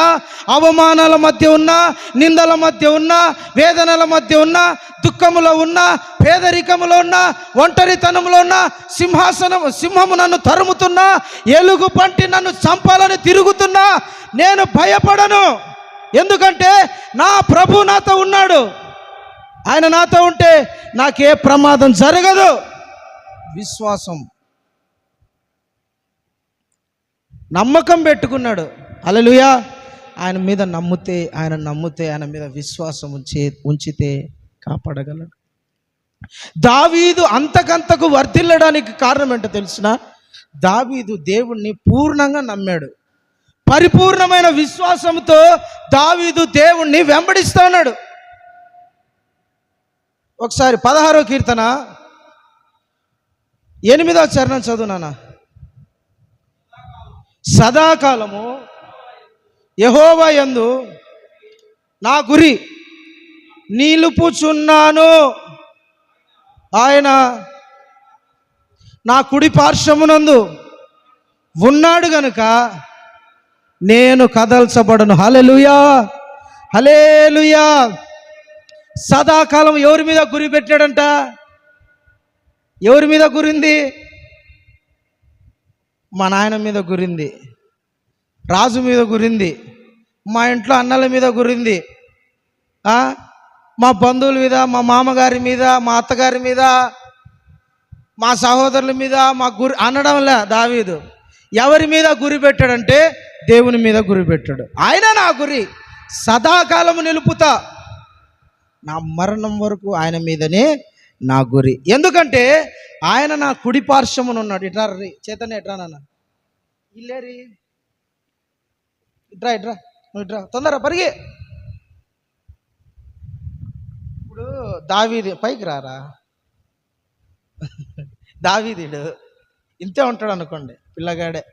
అవమానాల మధ్య ఉన్నా, నిందల మధ్య ఉన్నా, వేదనల మధ్య ఉన్నా, దుఃఖములో ఉన్నా, పేదరికములో ఉన్నా, ఒంటరితనంలో ఉన్నా, సింహము నన్ను తరుముతున్నా, ఎలుగు పంటి నన్ను చంపాలని తిరుగుతున్నా, నేను భయపడను. ఎందుకంటే నా ప్రభు నాతో ఉన్నాడు. ఆయన నాతో ఉంటే నాకే ప్రమాదం జరగదు. విశ్వాసం, నమ్మకం పెట్టుకున్నాడు. హల్లెలూయా. ఆయన మీద నమ్మితే, ఆయన మీద విశ్వాసం ఉంచితే కాపాడగలడు. దావీదు అంతకంతకు వర్ధిల్లడానికి కారణం ఏంటో తెలిసిన, దావీదు దేవుణ్ణి పూర్ణంగా నమ్మాడు. పరిపూర్ణమైన విశ్వాసంతో దావీదు దేవుణ్ణి వెంబడిస్తూ ఉన్నాడు. ఒకసారి 16వ కీర్తన 8వ చరణం చదువునానా. సదాకాలము యెహోవా యందు నా గురి నిలుపుచున్నాను, ఆయన నా కుడి పార్శ్వమునందు ఉన్నాడు గనుక నేను కదల్చబడను. హల్లెలూయా, హల్లెలూయా. సదాకాలం ఎవరి మీద గురి పెట్టాడంట? ఎవరి మీద గురింది? మా నాయన మీద గురింది, రాజు మీద గురింది, మా ఇంట్లో అన్నల మీద గురింది, మా బంధువుల మీద, మా మామగారి మీద, మా అత్తగారి మీద, మా సహోదరుల మీద మా గురి అనడంలే దావీదు. ఎవరి మీద గురి పెట్టాడంటే దేవుని మీద గురి పెట్టాడు. ఆయన నా గురి సదాకాలము నిలుపుతా, నా మరణం వరకు ఆయన మీదనే నా గురి. ఎందుకంటే ఆయన నా కుడి పార్శ్వమున ఉన్నాడు. ఇట్రా రీ చైతన్య, ఎట్రా నాన్న, ఇల్లేరి, ఇట్రా ఇట్రా, నువ్వు ఇట్రా, తొందర పరిగి. ఇప్పుడు దావీదు పైకి రారా, దావీదుడు ఇంతే ఉంటాడు అనుకోండి, పిల్లగాడే.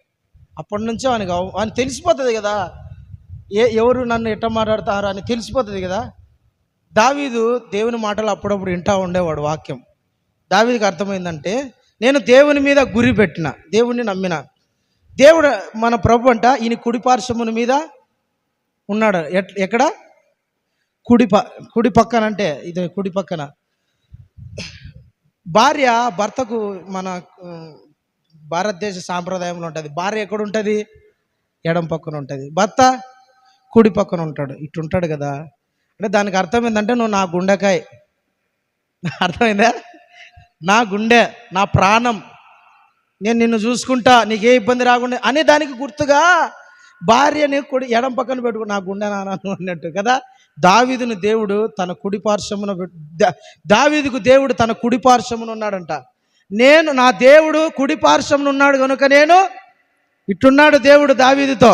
అప్పటి నుంచే వానికి తెలిసిపోతుంది కదా, ఎవరు నన్ను ఎట్ట మాట్లాడతారు అని తెలిసిపోతుంది కదా. దావీదు దేవుని మాటలు అప్పుడప్పుడు వింటూ ఉండేవాడు. వాక్యం దావీదుకి అర్థమైందంటే, నేను దేవుని మీద గురి పెట్టిన, దేవుణ్ణి నమ్మిన. దేవుడు మన ప్రభు అంట ఈయన కుడి పార్శ్వముని మీద ఉన్నాడు. ఎక్కడ? కుడి పక్కన, అంటే ఇది కుడి పక్కన. భార్య భర్తకు, మన భారతదేశ సాంప్రదాయంలో ఉంటుంది, భార్య ఎక్కడ ఉంటుంది? ఎడం పక్కన ఉంటుంది, భర్త కుడి పక్కన ఉంటాడు. ఇటు ఉంటాడు కదా. అంటే దానికి అర్థం ఏంటంటే, నువ్వు నా గుండెకాయ. అర్థమైందా? నా గుండె, నా ప్రాణం, నేను నిన్ను చూసుకుంటా, నీకే ఇబ్బంది రాకుండా అనే దానికి గుర్తుగా భార్యని కుడి ఎడం పక్కన పెట్టుకో, నా గుండె నాను అన్నట్టు కదా. దావీదును దేవుడు తన కుడి పార్శ్వమున, దావీదుకు దేవుడు తన కుడి పార్శ్వమున ఉన్నాడంట. నేను, నా దేవుడు కుడి పార్శ్వమున ఉన్నాడు కనుక నేను ఇట్లున్నాడు. దేవుడు దావీదుతో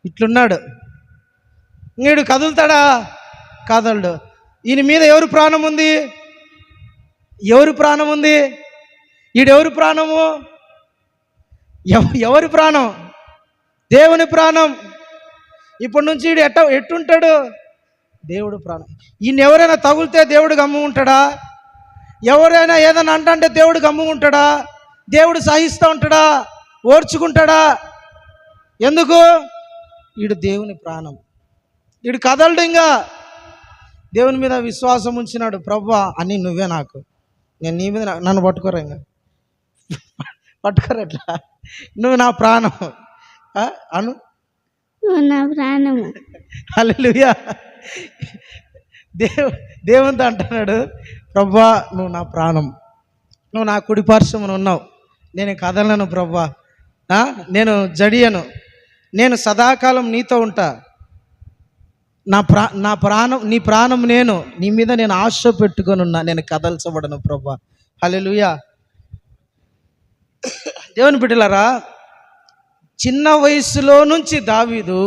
ఇట్లున్నాడు. వీడు కదులుతాడా? కదలడు. ఈయన మీద ఎవరు ప్రాణం ఉంది? ఎవరు ప్రాణం ఉంది? ఈడెవరు ప్రాణము? ఎవరి ప్రాణం? దేవుని ప్రాణం. ఇప్పటి నుంచి ఈడు ఎట్టుంటాడు? దేవుడు ప్రాణం. ఈయన ఎవరైనా తగులితే దేవుడు గమ్ము ఉంటాడా? ఎవరైనా ఏదైనా అంటే దేవుడు గమ్ము ఉంటాడా? దేవుడు సహిస్తూ ఉంటాడా? ఓర్చుకుంటాడా? ఎందుకు? ఈడు దేవుని ప్రాణం. ఈడు కదలడు. ఇంకా దేవుని మీద విశ్వాసం ఉంచినాడు. ప్రభువా అని నువ్వే నాకు, నేను నీ మీద, నన్ను పట్టుకోరా, ఇంకా పట్టుకోరట్లా, నువ్వు నా ప్రాణం అను, నా ప్రాణము. హల్లెలూయా. దేవునితో అంటున్నాడు, ప్రభువా నువ్వు నా ప్రాణం, నువ్వు నా కుడి పార్శ్వమున ఉన్నావు, నేను కదలను ప్రభువా, నేను జడియను, నేను సదాకాలం నీతో ఉంటా, నా ప్రాణం, నీ ప్రాణం నేను, నీ మీద నేను ఆశ పెట్టుకొని ఉన్నా, నేను కదల్చబడను ప్రభువా. హల్లెలూయా. దేవుని బిడ్డలారా, చిన్న వయసులో నుంచి దావీదు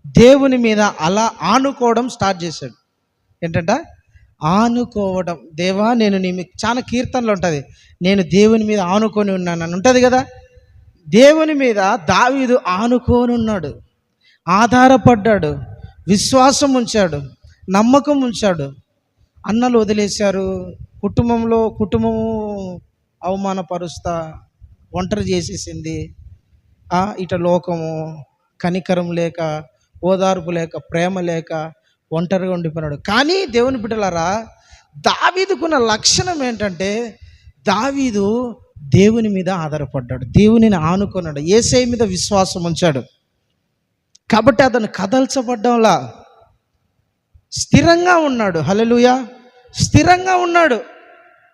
దేవుని మీద అలా ఆనుకోవడం స్టార్ట్ చేశాడు. ఏంటంట? ఆనుకోవడం. దేవా నేను చాలా కీర్తనలు ఉంటుంది, నేను దేవుని మీద ఆనుకొని ఉన్నానని ఉంటుంది కదా. దేవుని మీద దావీదు ఆనుకొని ఉన్నాడు, ఆధారపడ్డాడు, విశ్వాసం ఉంచాడు, నమ్మకం ఉంచాడు. అన్నలు వదిలేశారు, కుటుంబము అవమానపరుస్తా ఒంటరి చేసేసింది. ఇట లోకము కనికరం లేక, ఓదార్పు లేక, ప్రేమ లేక ఒంటరిగా ఉండిపోయినాడు. కానీ దేవుని బిడ్డలారా, దావీదుకున్న లక్షణం ఏంటంటే, దావీదు దేవుని మీద ఆధారపడ్డాడు, దేవునిని ఆనుకున్నాడు, యేసయ్య మీద విశ్వాసం ఉంచాడు. కాబట్టి అతను కదల్చబడ్డంలా స్థిరంగా ఉన్నాడు. హల్లెలూయా. స్థిరంగా ఉన్నాడు.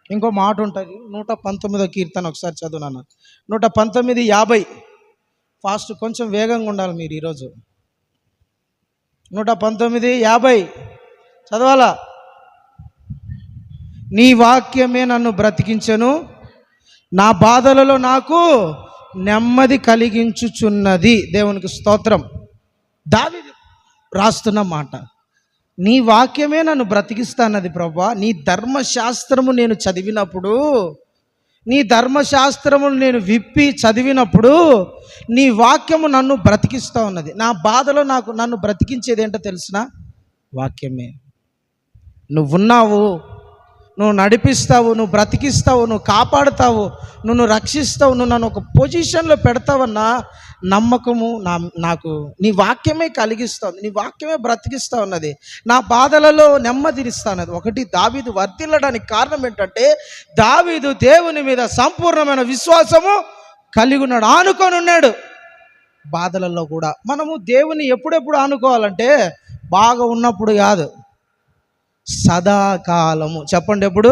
ఇంకో మాట ఉంటుంది, 119వ కీర్తన ఒకసారి చదువునాను. 119:50. ఫాస్ట్, కొంచెం వేగంగా ఉండాలి మీరు ఈరోజు. 119:50 చదవాలా? నీ వాక్యమే నన్ను బ్రతికించెను, నా బాధలలో నాకు నెమ్మది కలిగించుచున్నది. దేవునికి స్తోత్రం. దావీదు రాస్తున్న మాట, నీ వాక్యమే నన్ను బ్రతికిస్తానది ప్రభువా. నీ ధర్మశాస్త్రము నేను చదివినప్పుడు, నీ ధర్మశాస్త్రమును నేను విప్పి చదివినప్పుడు నీ వాక్యము నన్ను బ్రతికిస్తూ ఉన్నది. నా బాధలో నన్ను బ్రతికించేది ఏంటో తెలిసిన వాక్యమే. నువ్వున్నావు, నువ్వు నడిపిస్తావు, నువ్వు బ్రతికిస్తావు, నువ్వు కాపాడుతావు, నువ్వు రక్షిస్తావు, నువ్వు నన్ను ఒక పొజిషన్లో పెడతావన్న నమ్మకము నాకు నీ వాక్యమే కలిగిస్తుంది. నీ వాక్యమే బ్రతికిస్తా ఉన్నది. నా బాధలలో నెమ్మదినిస్తా ఉన్నది. ఒకటి, దావీదు వర్ధిల్లడానికి కారణం ఏంటంటే దావీదు దేవుని మీద సంపూర్ణమైన విశ్వాసము కలిగి ఉన్నాడు, ఆనుకొని ఉన్నాడు. బాధలలో కూడా మనము దేవుని ఎప్పుడెప్పుడు ఆనుకోవాలంటే బాగా ఉన్నప్పుడు కాదు, సదాకాలము. చెప్పండి, ఎప్పుడు?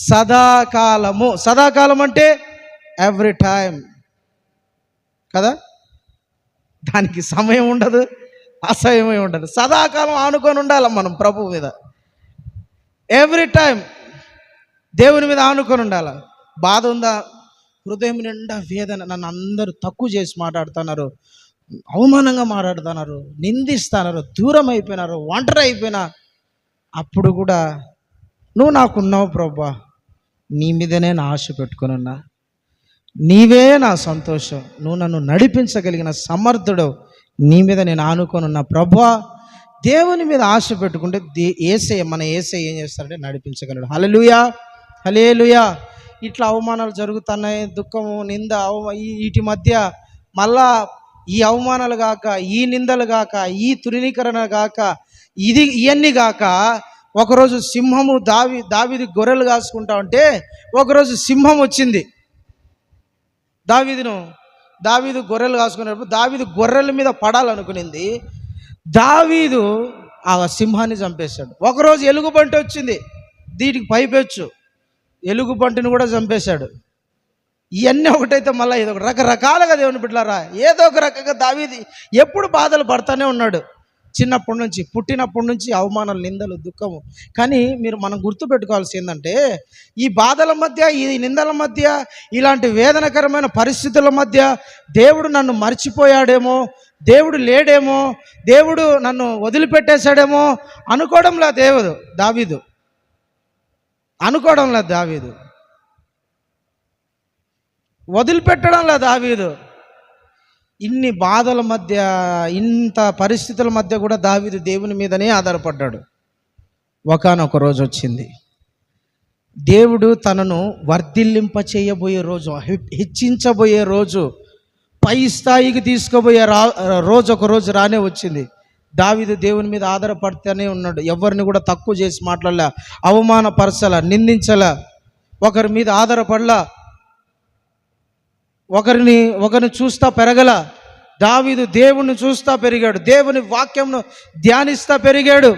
సదాకాలము. సదాకాలం అంటే ఎవ్రీ టైం కదా, దానికి సమయం ఉండదు, అసమయం ఉండదు. సదాకాలం ఆనుకొని ఉండాలి మనం ప్రభువు మీద. ఎవ్రీ టైం దేవుని మీద ఆనుకొని ఉండాలి. బాధ ఉందా, హృదయం నిండా వేదన, నన్ను అందరూ తక్కువ చేసి మాట్లాడుతున్నారు, అవమానంగా మాట్లాడుతున్నారు, నిందిస్తున్నారు, దూరం అయిపోయినారు, ఒంటరి అయిపోయినా, అప్పుడు కూడా నువ్వు నాకున్నావు ప్రభువా, నీ మీదనే నా ఆశ పెట్టుకొని ఉన్నా, నీవే నా సంతోషం, నువ్వు నన్ను నడిపించగలిగిన సమర్థుడు, నీ మీద నేను ఆనుకొని ఉన్నా ప్రభువా. దేవుని మీద ఆశ పెట్టుకుంటే మన యేసయ్య ఏం చేస్తారంటే నడిపించగలడు. హల్లెలూయా, హల్లెలూయా. ఇట్లా అవమానాలు జరుగుతున్నాయి, దుఃఖము, నింద, వీటి మధ్య మళ్ళా ఈ అవమానాలు గాక, ఈ నిందలు గాక, ఈ తృణీకరణ గాక, ఇవన్నీ గాక, ఒకరోజు సింహము దావీదు గొర్రెలు కాసుకుంటా ఉంటే ఒకరోజు సింహం వచ్చింది. దావీదు గొర్రెలు కాసుకున్నప్పుడు దావీదు గొర్రెల మీద పడాలనుకునింది. దావీదు ఆ సింహాన్ని చంపేశాడు. ఒకరోజు ఎలుగుబంటి వచ్చింది, దీనికి పైపెచ్చు, ఎలుగుబంటిని కూడా చంపేశాడు. ఇవన్నీ ఒకటైతే మళ్ళీ ఏదో రకరకాలుగా దేవుని బిడ్డలారా, ఏదో ఒక రకంగా దావీదు ఎప్పుడు బాధలు పడతానే ఉన్నాడు. చిన్నప్పటి నుంచి, పుట్టినప్పటి నుంచి అవమానాలు, నిందలు, దుఃఖము. కానీ మనం గుర్తుపెట్టుకోవాల్సి ఏంటంటే ఈ బాధల మధ్య, ఈ నిందల మధ్య, ఇలాంటి వేదనకరమైన పరిస్థితుల మధ్య దేవుడు నన్ను మర్చిపోయాడేమో, దేవుడు లేడేమో, దేవుడు నన్ను వదిలిపెట్టేశాడేమో అనుకోవడంలా దావీదు అనుకోవడంలా. దావీదు వదిలిపెట్టడంలా. దావీదు ఇన్ని బాధల మధ్య, ఇంత పరిస్థితుల మధ్య కూడా దావీదు దేవుని మీదనే ఆధారపడ్డాడు. ఒకానొక రోజు వచ్చింది, దేవుడు తనను వర్ధిల్లింప చేయబోయే రోజు, హెచ్చించబోయే రోజు, పై స్థాయికి తీసుకుపోయే రోజు ఒక రోజు రానే వచ్చింది. దావీదు దేవుని మీద ఆధారపడుతూనే ఉన్నాడు. ఎవరిని కూడా తక్కువ చేసి మాట్లాడలే, అవమానపరచలా, నిందించలా, ఒకరి మీద ఆధారపడలా, ఒకరిని చూస్తా పెరగల. దావీదు దేవుణ్ణి చూస్తా పెరిగాడు, దేవుని వాక్యంను ధ్యానిస్తా పెరిగాడు.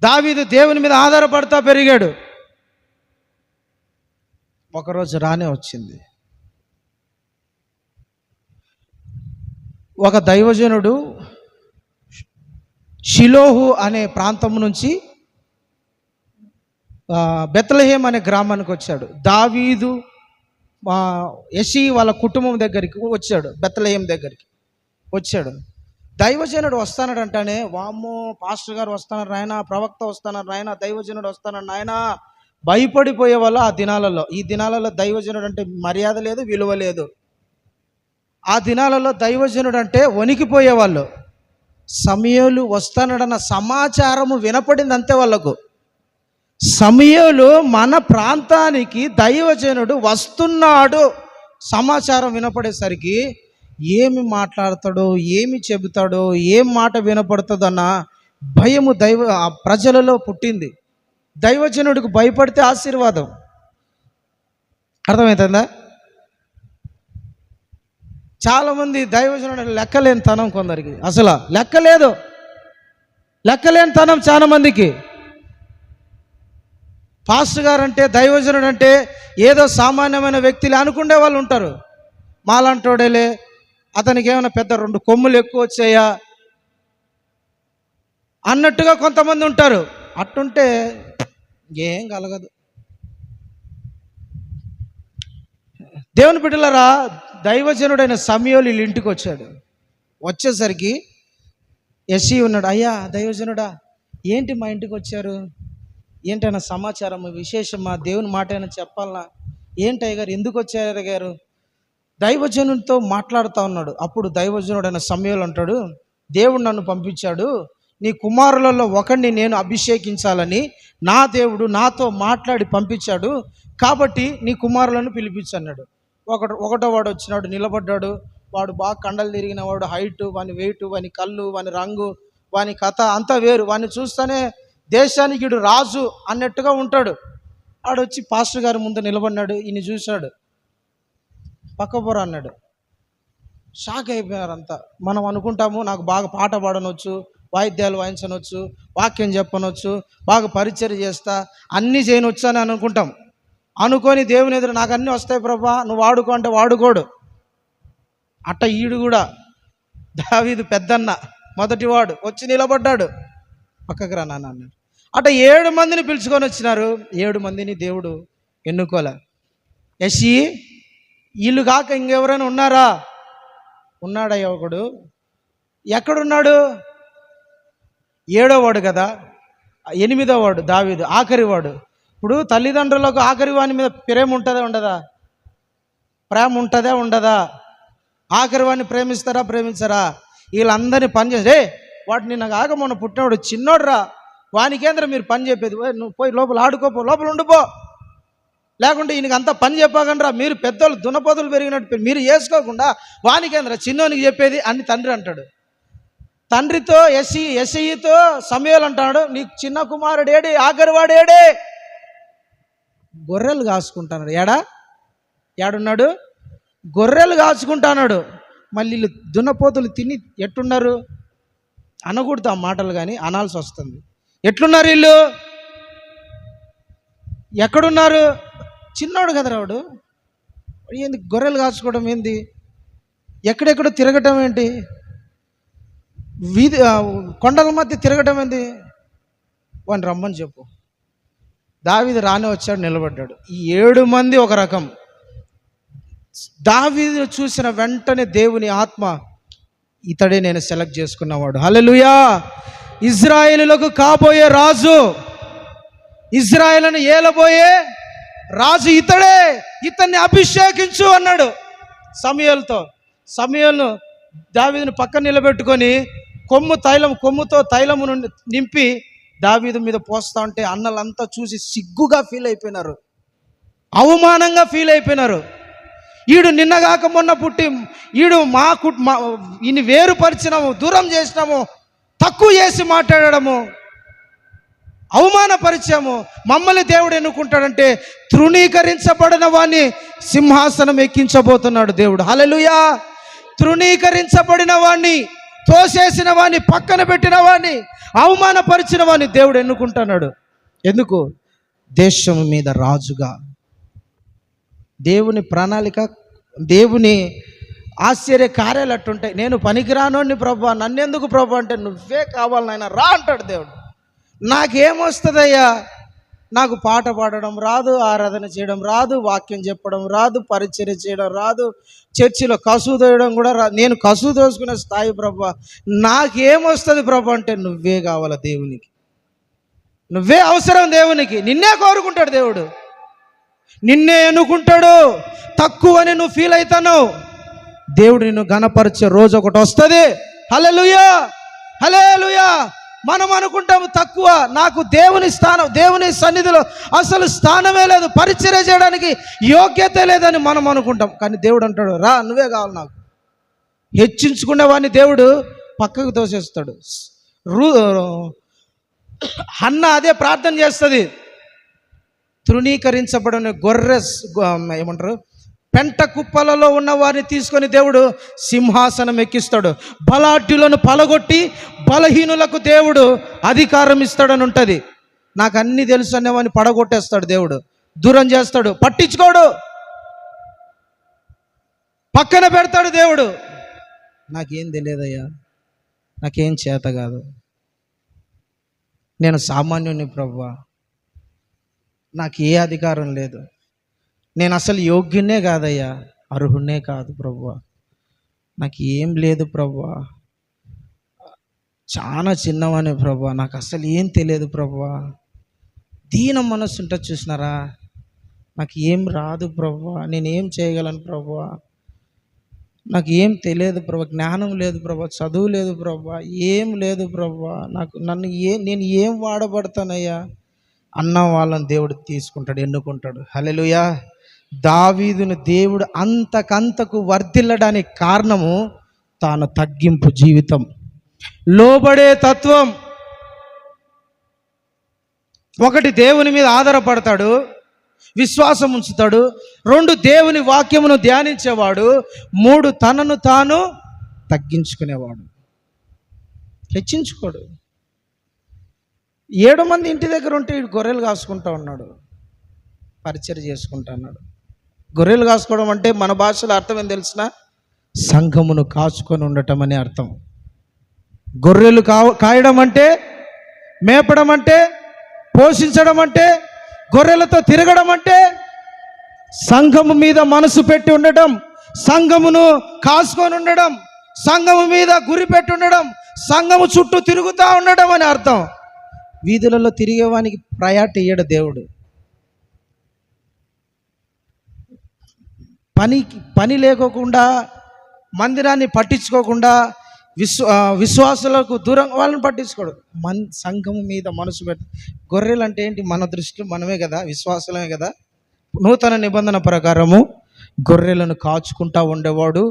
దావీదు దేవుని మీద ఆధారపడతా పెరిగాడు. ఒకరోజు రానే వచ్చింది, ఒక దైవజనుడు షిలోహు అనే ప్రాంతం నుంచి బెత్లెహేం అనే గ్రామానికి వచ్చాడు. దావీదు యెషీ వాళ్ళ కుటుంబం దగ్గరికి వచ్చాడు, బెత్లెహేం దగ్గరికి వచ్చాడు. దైవజనుడు వస్తానంటేనే, వామ్మో పాస్టర్ గారు వస్తున్నారు నాయన, ప్రవక్త వస్తున్నారు నాయన, దైవజనుడు వస్తున్నారు నాయన, భయపడిపోయే వాళ్ళు ఆ దినాలలో. ఈ దినాలలో దైవజనుడు అంటే మర్యాద లేదు, విలువ లేదు. ఆ దినాలలో దైవజనుడు అంటే వణికిపోయేవాళ్ళు. సమూయేలు వస్తానడన్న సమాచారము వినపడింది అంతే వాళ్ళకు. సమూయేలు మన ప్రాంతానికి దైవజనుడు వస్తున్నాడు సమాచారం వినపడేసరికి ఏమి మాట్లాడతాడో, ఏమి చెబుతాడో, ఏం మాట వినపడుతుందన్న భయము ప్రజలలో పుట్టింది. దైవజనుడికి భయపడితే ఆశీర్వాదం. అర్థమవుతుందా? చాలామంది దైవజనుడు లెక్కలేని తనం కొందరికి, అసలు లెక్కలేని తనం చాలా మందికి. పాస్టర్ గారు అంటే, దైవజనుడు అంటే ఏదో సామాన్యమైన వ్యక్తులు అనుకునే వాళ్ళు ఉంటారు. మాలంటోడేలే, అతనికి ఏమైనా పెద్ద 2 కొమ్ములు ఎక్కువ వచ్చాయా, అన్నట్టుగా కొంతమంది ఉంటారు. అట్టుంటే ఏం కలగదు. దేవుని బిడ్డలారా, దైవజనుడైన సమూయేలు వీళ్ళ ఇంటికి వచ్చాడు. వచ్చేసరికి యెష్షయి ఉన్నాడు. అయ్యా దైవజనుడా, ఏంటి మా ఇంటికి వచ్చారు? ఏంటైనా సమాచారం విశేషమా? దేవుని మాట అయినా చెప్పాలనా? ఏంటి అయ్య గారు, ఎందుకు వచ్చారు గారు? దైవజనుడితో మాట్లాడుతూ ఉన్నాడు. అప్పుడు దైవజనుడైన సమూయేలు అంటాడు, దేవుడు నన్ను పంపించాడు, నీ కుమారులలో ఒకడిని నేను అభిషేకించాలని నా దేవుడు నాతో మాట్లాడి పంపించాడు, కాబట్టి నీ కుమారులను పిలిపించన్నాడు. ఒకటో వాడు వచ్చినాడు, నిలబడ్డాడు. వాడు బాగా కండలు తిరిగిన వాడు, హైటు, వాని వెయిట్, వాని కళ్ళు, వాని రంగు, వాని కథ అంతా వేరు. వాడిని చూస్తేనే దేశానికి వీడు రాజు అన్నట్టుగా ఉంటాడు. ఆడొచ్చి పాస్టర్ గారి ముందు నిలబడినాడు. ఈయన చూశాడు, పక్కపొర అన్నాడు. షాక్ అయిపోయారు అంతా. మనం అనుకుంటాము నాకు బాగా పాట పాడనొచ్చు, వాయిద్యాలు వాయించనొచ్చు, వాక్యం చెప్పనొచ్చు, బాగా పరిచయం చేస్తా, అన్నీ చేయనొచ్చు అని అనుకుంటాం. అనుకొని దేవుని ఎదురు నాకు అన్నీ వస్తాయి ప్రభా, నువ్వు వాడుకో అంటే వాడుకోడు. అట్ట ఈడు కూడా దావీదు పెద్దన్న మొదటివాడు వచ్చి నిలబడ్డాడు. పక్కకు రా నాన్న అన్నాడు. అట్ట 7 మందిని పిలుచుకొని వచ్చినారు. 7 మందిని దేవుడు ఎన్నుకోలే. యెష్షయి, వీళ్ళు కాక ఇంకెవరైనా ఉన్నారా? ఉన్నాడయ్య ఒకడు. ఎక్కడున్నాడు? 7వ వాడు కదా, 8వ వాడు దావీదు, ఆఖరి వాడు. ఇప్పుడు తల్లిదండ్రులకు ఆఖరి వాని మీద ప్రేమ ఉంటుందా ఉండదా? ప్రేమ ఉంటుందా ఉండదా? ఆఖరి వాడిని ప్రేమిస్తారా ప్రేమించరా? వీళ్ళందరినీ పని చేసి, వాడు నిన్న కాక మొన్న పుట్టినవాడు చిన్నోడు రా, వానికేంద్ర మీరు పని చెప్పేది? నువ్వు పోయి లోపల ఆడుకోపో, లోపల ఉండిపో, లేకుంటే ఈయనకి అంతా పని చెప్పకండి రా, మీరు పెద్దోళ్ళు దున్నపోతులు పెరిగినట్టు మీరు చేసుకోకుండా వానికేంద్ర చిన్నోనికి చెప్పేది అని తండ్రి అంటాడు. తండ్రితో యెష్షయితో సమూయేలు అంటాడు, నీకు చిన్న కుమారుడు ఏడి, ఆఖరివాడు ఏడే? గొర్రెలు కాసుకుంటున్నాడు. ఏడున్నాడు? గొర్రెలు కాచుకుంటున్నాడు. మళ్ళీ వీళ్ళు దున్నపోతులు తిని ఎట్టున్నారు? అనకూడదు ఆ మాటలు, కానీ అనాల్సి వస్తుంది. ఎట్లున్నారు వీళ్ళు? ఎక్కడున్నారు? చిన్నోడు కదా రావుడు, ఏంది గొర్రెలు కాచుకోవడం ఏంది? ఎక్కడెక్కడో తిరగటం ఏంటి? వీధి కొండల మధ్య తిరగటం ఏంది? వాడిని రమ్మని చెప్పు. దావీదు రానే వచ్చాడు, నిలబడ్డాడు. ఈ 7 మంది ఒక రకం. దావీదు చూసిన వెంటనే దేవుని ఆత్మ, ఇతడే నేను సెలెక్ట్ చేసుకున్నవాడు. హల్లెలూయా! ఇజ్రాయేలులకు కాబోయే రాజు, ఇజ్రాయేలును ఏలబోయే రాజు ఇతడే, ఇతన్ని అభిషేకించు అన్నాడు సమూయేలుతో. సమూయేలును దావీదును పక్కన నిలబెట్టుకొని కొమ్ముతో తైలము నింపి దావీదు మీద పోస్తా ఉంటే అన్నలంతా చూసి సిగ్గుగా ఫీల్ అయిపోయినారు, అవమానంగా ఫీల్ అయిపోయినారు. ఈడు నిన్నగాక మొన్న పుట్టి ఈడు ఈయన వేరుపరిచినాము, దూరం చేసినాము, తక్కువ చేసి మాట్లాడము, అవమానపరిచాము. మమ్మల్ని దేవుడు ఎన్నుకుంటాడంటే తృణీకరించబడిన వాణ్ణి సింహాసనం ఎక్కించబోతున్నాడు దేవుడు. హల్లెలూయా! తృణీకరించబడిన వాణ్ణి, తోసేసిన వాణ్ణి, పక్కన పెట్టిన వాణ్ణి, అవమానపరిచిన వాణ్ణి దేవుడు ఎన్నుకుంటున్నాడు. ఎందుకు? దేశం మీద రాజుగా. దేవుని ప్రణాళిక, దేవుని ఆశ్చర్య కార్యాలు అట్టుంటాయి. నేను పనికిరానోని ప్రభా, నన్నెందుకు ప్రభా అంటే, నువ్వే కావాలి నాయన, రా అంటాడు దేవుడు. నాకేమొస్తుందయ్యా? నాకు పాట పాడడం రాదు, ఆరాధన చేయడం రాదు, వాక్యం చెప్పడం రాదు, పరిచర్య చేయడం రాదు, చర్చిలో కసువు తోయడం కూడా రాదు. నేను కసువు తోసుకునే స్థాయి ప్రభా, నాకేమొస్తుంది ప్రభా అంటే, నువ్వే కావాలి దేవునికి, నువ్వే అవసరం దేవునికి. నిన్నే కోరుకుంటాడు దేవుడు, నిన్నే ఎన్నుకుంటాడు. తక్కువని నువ్వు ఫీల్ అవుతాను, దేవుడు నిన్ను ఘనపరిచే రోజు ఒకటి వస్తుంది. హల్లెలూయా! హల్లెలూయా! మనం అనుకుంటాము తక్కువ, నాకు దేవుని స్థానం, దేవుని సన్నిధిలో అసలు స్థానమే లేదు, పరిచర్య చేయడానికి యోగ్యత లేదని మనం అనుకుంటాం. కానీ దేవుడు అంటాడు, రా, నువ్వే కావాలి నాకు. హెచ్చించుకునే వాడిని దేవుడు పక్కకు తోసేస్తాడు. హన్న అదే ప్రార్థన చేస్తుంది. తృణీకరించబడిన గొర్రె ఏమంటారు, పెంట కుప్పలలో ఉన్న వారిని తీసుకొని దేవుడు సింహాసనం ఎక్కిస్తాడు. బలాఢ్యులను పలగొట్టి బలహీనులకు దేవుడు అధికారం ఇస్తాడని ఉంటుంది. నాకు అన్నీ తెలుసు అనేవాడిని పడగొట్టేస్తాడు దేవుడు, దూరం చేస్తాడు, పట్టించుకోడు, పక్కన పెడతాడు దేవుడు. నాకేం తెలియదయ్యా, నాకేం చేత కాదు, నేను సామాన్యుని ప్రభువా, నాకు ఏ అధికారం లేదు, నేను అసలు యోగ్యునే కాదయ్యా, అర్హునే కాదు ప్రభువా, నాకు ఏం లేదు ప్రభువా, చాలా చిన్నవానే ప్రభువా, నాకు అసలు ఏం తెలియదు ప్రభువా. దీన మనస్సు ఉంటుంది చూసినారా, నాకు ఏం రాదు ప్రభువా, నేనేం చేయగలను ప్రభువా, నాకు ఏం తెలియదు ప్రభా, జ్ఞానం లేదు ప్రభా, చదువు లేదు ప్రభా, ఏం లేదు ప్రభా, నేను ఏం వాడబడతానయ్యా అన్న వాళ్ళని దేవుడు తీసుకుంటాడు, ఎన్నుకుంటాడు. హల్లెలూయా. దావీదును దేవుడు అంతకంతకు వర్ధిల్లడానికి కారణము తాను తగ్గింపు జీవితం, లోబడే తత్వం. ఒకటి, దేవుని మీద ఆధారపడతాడు, విశ్వాసం ఉంచుతాడు. 2, దేవుని వాక్యమును ధ్యానించేవాడు. 3, తనను తాను తగ్గించుకునేవాడు, హెచ్చించుకోడు. 7 మంది ఇంటి దగ్గర ఉంటే వీడు గొర్రెలు కాసుకుంటా ఉన్నాడు, పరిచర్య చేసుకుంటా ఉన్నాడు. గొర్రెలు కాసుకోవడం అంటే మన భాషలో అర్థం ఏం తెలిసిన, సంఘమును కాచుకొని ఉండటం అనే అర్థం. గొర్రెలు కాయడం అంటే, మేపడం అంటే, పోషించడం అంటే, గొర్రెలతో తిరగడం అంటే సంఘము మీద మనసు పెట్టి ఉండడం, సంఘమును కాసుకొని ఉండడం, సంఘము మీద గురి పెట్టి ఉండడం, సంఘము చుట్టూ తిరుగుతూ ఉండడం అని అర్థం. వీధులలో తిరిగేవానికి ప్రయారిటీ ఇయ్యడు దేవుడు. పని లేకోకుండా, మందిరాన్ని పట్టించుకోకుండా, విశ్వాసులకు దూరం వాళ్ళని పట్టించుకోడు. సంఘము మీద మనసు పెట్టి. గొర్రెలు అంటే ఏంటి? మన దృష్టిలో మనమే కదా, విశ్వాసులమే కదా. నూతన నిబంధన ప్రకారము గొర్రెలను కాచుకుంటా ఉండేవాడు,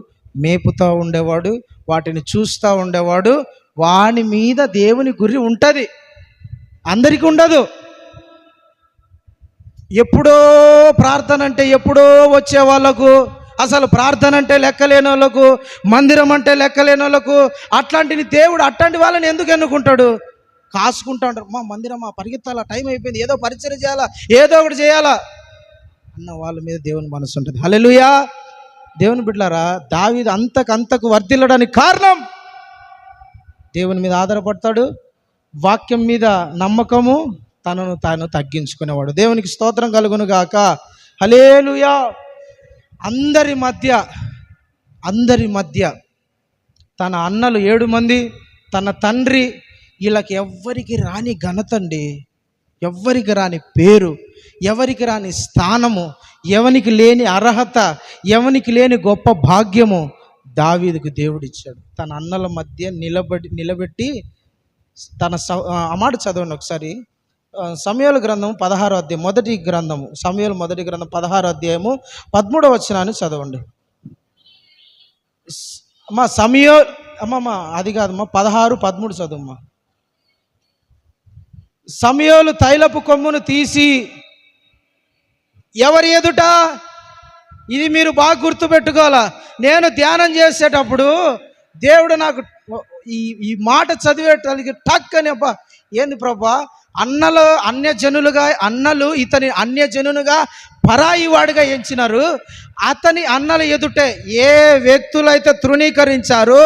మేపుతూ ఉండేవాడు, వాటిని చూస్తూ ఉండేవాడు. వాని మీద దేవుని గురి ఉంటుంది, అందరికీ ఉండదు. ఎప్పుడో ప్రార్థన అంటే ఎప్పుడో వచ్చే వాళ్ళకు, అసలు ప్రార్థన అంటే లెక్కలేని వాళ్ళకు, మందిరం అంటే లెక్కలేని వాళ్ళకు, అట్లాంటి వాళ్ళని ఎందుకు ఎన్నుకుంటాడు? కాసుకుంటా ఉంటారు. మా మందిరం పరిగెత్తాలా, టైం అయిపోయింది, ఏదో పరిచయం చేయాలా, ఏదో ఒకటి చేయాలా అన్న వాళ్ళ మీద దేవుని మనసు ఉంటుంది. హల్లెలూయా. దేవుని బిడ్డలారా, దావీదు అంతకు వర్ధిల్లడానికి కారణం దేవుని మీద ఆధారపడతాడు, వాక్యం మీద నమ్మకము, తనను తాను తగ్గించుకునేవాడు. దేవునికి స్తోత్రం కలుగును గాక. హల్లెలూయా. అందరి మధ్య తన అన్నలు 7 మంది, తన తండ్రి, వీళ్ళకి ఎవ్వరికి రాని ఘనత అండి, ఎవ్వరికి రాని పేరు, ఎవరికి రాని స్థానము, ఎవనికి లేని అర్హత, ఎవనికి లేని గొప్ప భాగ్యము దావీదుకు దేవుడిచ్చాడు. తన అన్నల మధ్య నిలబెట్టి తన మాట చదవండి ఒకసారి. సమూయేలు గ్రంథం 16వ అధ్యాయం, మొదటి గ్రంథము, సమూయేలు మొదటి గ్రంథం 16వ అధ్యాయము 13వ వచనాన్ని చదవండి. అది కాదమ్మా, 16, 13 చదువమ్మా. సమూయేలు తైలపు కొమ్మును తీసి ఎవరి ఎదుట, ఇది మీరు బాగా గుర్తుపెట్టుకోవాలా. నేను ధ్యానం చేసేటప్పుడు దేవుడు నాకు ఈ మాట చదివేటానికి టక్ అని, అబ్బా ఏంది ప్రభా, అన్నలు ఇతని అన్యజనులుగా పరాయి వాడిగా ఎంచినారు. అతని అన్నల ఎదుటే ఏ వ్యక్తులైతే తృణీకరించారు,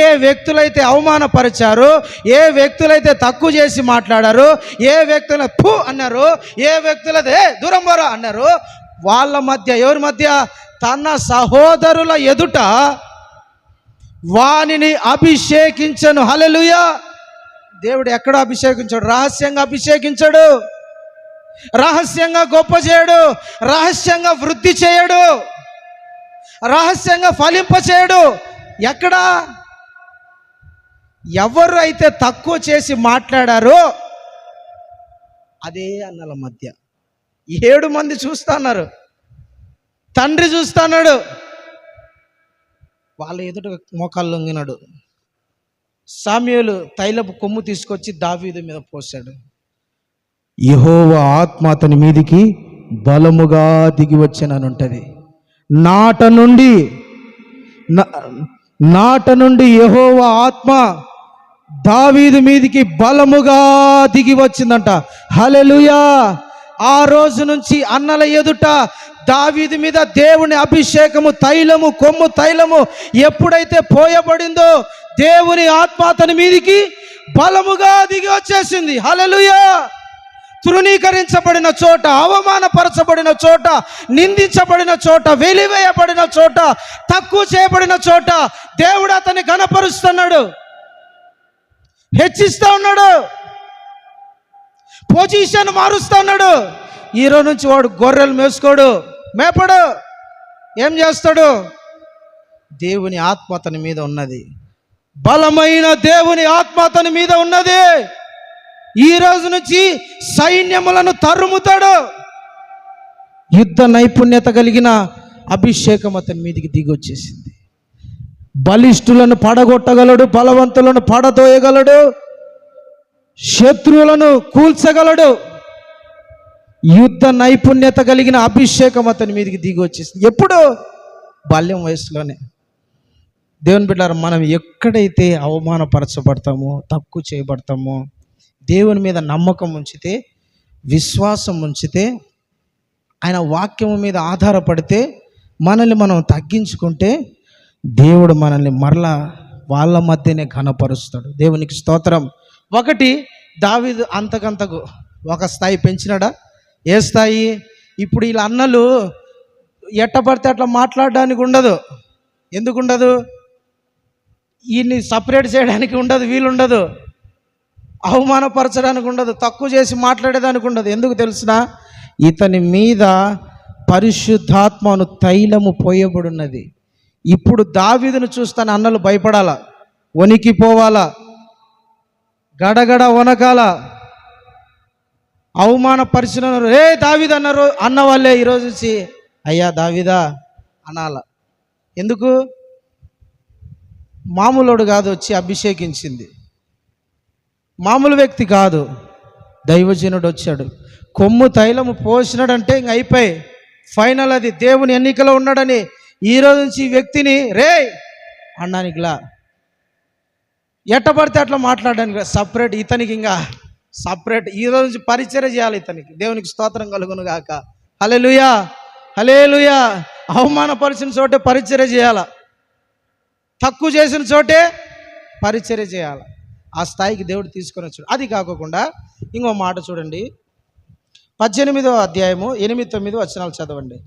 ఏ వ్యక్తులైతే అవమానపరిచారు, ఏ వ్యక్తులైతే తక్కువ చేసి మాట్లాడారు, ఏ వ్యక్తుల ఫు అన్నారు, ఏ వ్యక్తులైతే దూరం పోరా అన్నారు, వాళ్ళ మధ్య, ఎవరి మధ్య? తన సహోదరుల ఎదుట వానిని అభిషేకించను. హల్లెలూయా. దేవుడు ఎక్కడ అభిషేకించాడు? రహస్యంగా అభిషేకించాడు, రహస్యంగా గొప్ప చేయడు, రహస్యంగా వృద్ధి చేయడు, రహస్యంగా ఫలింప చేయడు. ఎక్కడ? ఎవరు అయితే తక్కువ చేసి మాట్లాడారో అదే అన్నల మధ్య 7 మంది చూస్తున్నారు, తండ్రి చూస్తున్నాడు, వాళ్ళ ఎదుట మోకాళ్ళు లొంగినాడు. సమూయేలు తైలపు కొమ్ము తీసుకొచ్చి దావీదు మీద పోసాడు. యెహోవా ఆత్మ అతని మీదికి బలముగా దిగి వచ్చానని ఉంటుంది. నాట నుండి యెహోవా ఆత్మ దావీదు మీదికి బలముగా దిగి వచ్చిందంట. హల్లెలూయా. ఆ రోజు నుంచి అన్నల ఎదుట దావీదు మీద దేవుని అభిషేకము, కొమ్ము తైలము ఎప్పుడైతే పోయబడిందో దేవుని ఆత్మ అతని మీదికి బలముగా దిగి వచ్చేసింది. హల్లెలూయా. తృణీకరించబడిన చోట, అవమానపరచబడిన చోట, నిందించబడిన చోట, వెలివేయబడిన చోట, తక్కువ చేయబడిన చోట దేవుడు అతన్ని ఘనపరుస్తున్నాడు, హెచ్చిస్తూ ఉన్నాడు, పొజిషన్ మారుస్తూ ఉన్నాడు. ఈరోజు నుంచి వాడు గొర్రెలు మేపడు. ఏం చేస్తాడు? దేవుని ఆత్మ అతని మీద ఉన్నది, బలమైన దేవుని ఆత్మ అతని మీద ఉన్నది. ఈ రోజు నుంచి సైన్యములను తరుముతాడు. యుద్ధ నైపుణ్యత కలిగిన అభిషేకం అతని మీదకి దిగి వచ్చేసింది. బలిష్ఠులను పడగొట్టగలడు, బలవంతులను పడదోయగలడు, శత్రువులను కూల్చగలడు. యుద్ధ నైపుణ్యత కలిగిన అభిషేకం అతని మీదకి దిగి వచ్చేసింది. ఎప్పుడు? బాల్యం వయసులోనే. దేవుని బిడ్డలారా, మనం ఎక్కడైతే అవమానపరచబడతామో, తక్కువ చేయబడతామో, దేవుని మీద నమ్మకం ఉంచితే, విశ్వాసం ఉంచితే, ఆయన వాక్యము మీద ఆధారపడితే, మనల్ని మనం తగ్గించుకుంటే దేవుడు మనల్ని మరలా వాళ్ళ మధ్యనే ఘనపరుస్తాడు. దేవునికి స్తోత్రం. ఒకటి, దావీదు అంతకంతకు ఒక స్థాయి పెంచినాడా? ఏ స్థాయి? ఇప్పుడు వీళ్ళ అన్నలు ఎట్టబడితే అట్లా మాట్లాడడానికి ఉండదు. ఎందుకు ఉండదు? వీళ్ళని సపరేట్ చేయడానికి ఉండదు, వీలుండదు. అవమానపరచడానికి ఉండదు, తక్కువ చేసి మాట్లాడేదానికి ఉండదు. ఎందుకు తెలుసునా? ఇతని మీద పరిశుద్ధాత్మను తైలము పోయబడినది. ఇప్పుడు దావీదును చూస్తాను అన్నలు భయపడాలా, వణికిపోవాలా, గడగడ వనకాల. అవమానపరిచిన దావీదు అన్నారు అన్న వాళ్ళే ఈరోజు వచ్చి అయ్యా దావీదా అనాల. ఎందుకు? మామూలుడు కాదు వచ్చి అభిషేకించింది, మామూలు వ్యక్తి కాదు, దైవజనుడు వచ్చాడు, కొమ్ము తైలము పోసినాడంటే ఇంక అయిపోయి ఫైనల్. అది దేవుని ఎన్నికలో ఉన్నాడని ఈరోజు నుంచి ఈ వ్యక్తిని అన్నానికిలా ఎట్టబడితే అట్లా మాట్లాడడానికి సపరేట్. ఇతనికి ఇంకా సపరేట్ ఈరోజు నుంచి పరిచర్య చేయాలి ఇతనికి. దేవునికి స్తోత్రం కలుగును గాక. హల్లెలూయా, హల్లెలూయా. అవమానపరిచిన చోటే పరిచర్య చేయాల, తక్కువ చేసిన చోటే పరిచర్య చేయాలి. ఆ స్థాయికి దేవుడు తీసుకొని వచ్చాడు. అది కాకుండా ఇంకో మాట చూడండి, 18వ అధ్యాయము 8-9 వచనాలు చదవండి.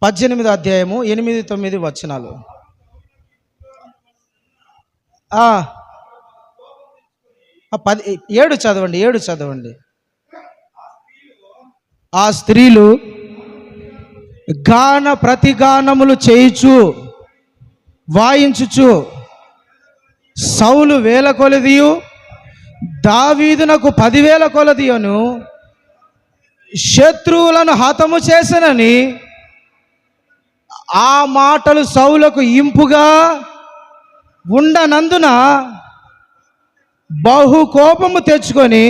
18వ అధ్యాయము 8-9 వచనాలు. 7 చదవండి, 7 చదవండి. ఆ స్త్రీలు ప్రతిగానములు చేయుచు వాయించుచు సౌలు 1000 కొలదియు దావీదునకు 10,000 కొలదియును శత్రువులను హతము చేసనని ఆ మాటలు సౌలుకు ఇంపుగా ఉండనందున బహు కోపము తెచ్చుకొని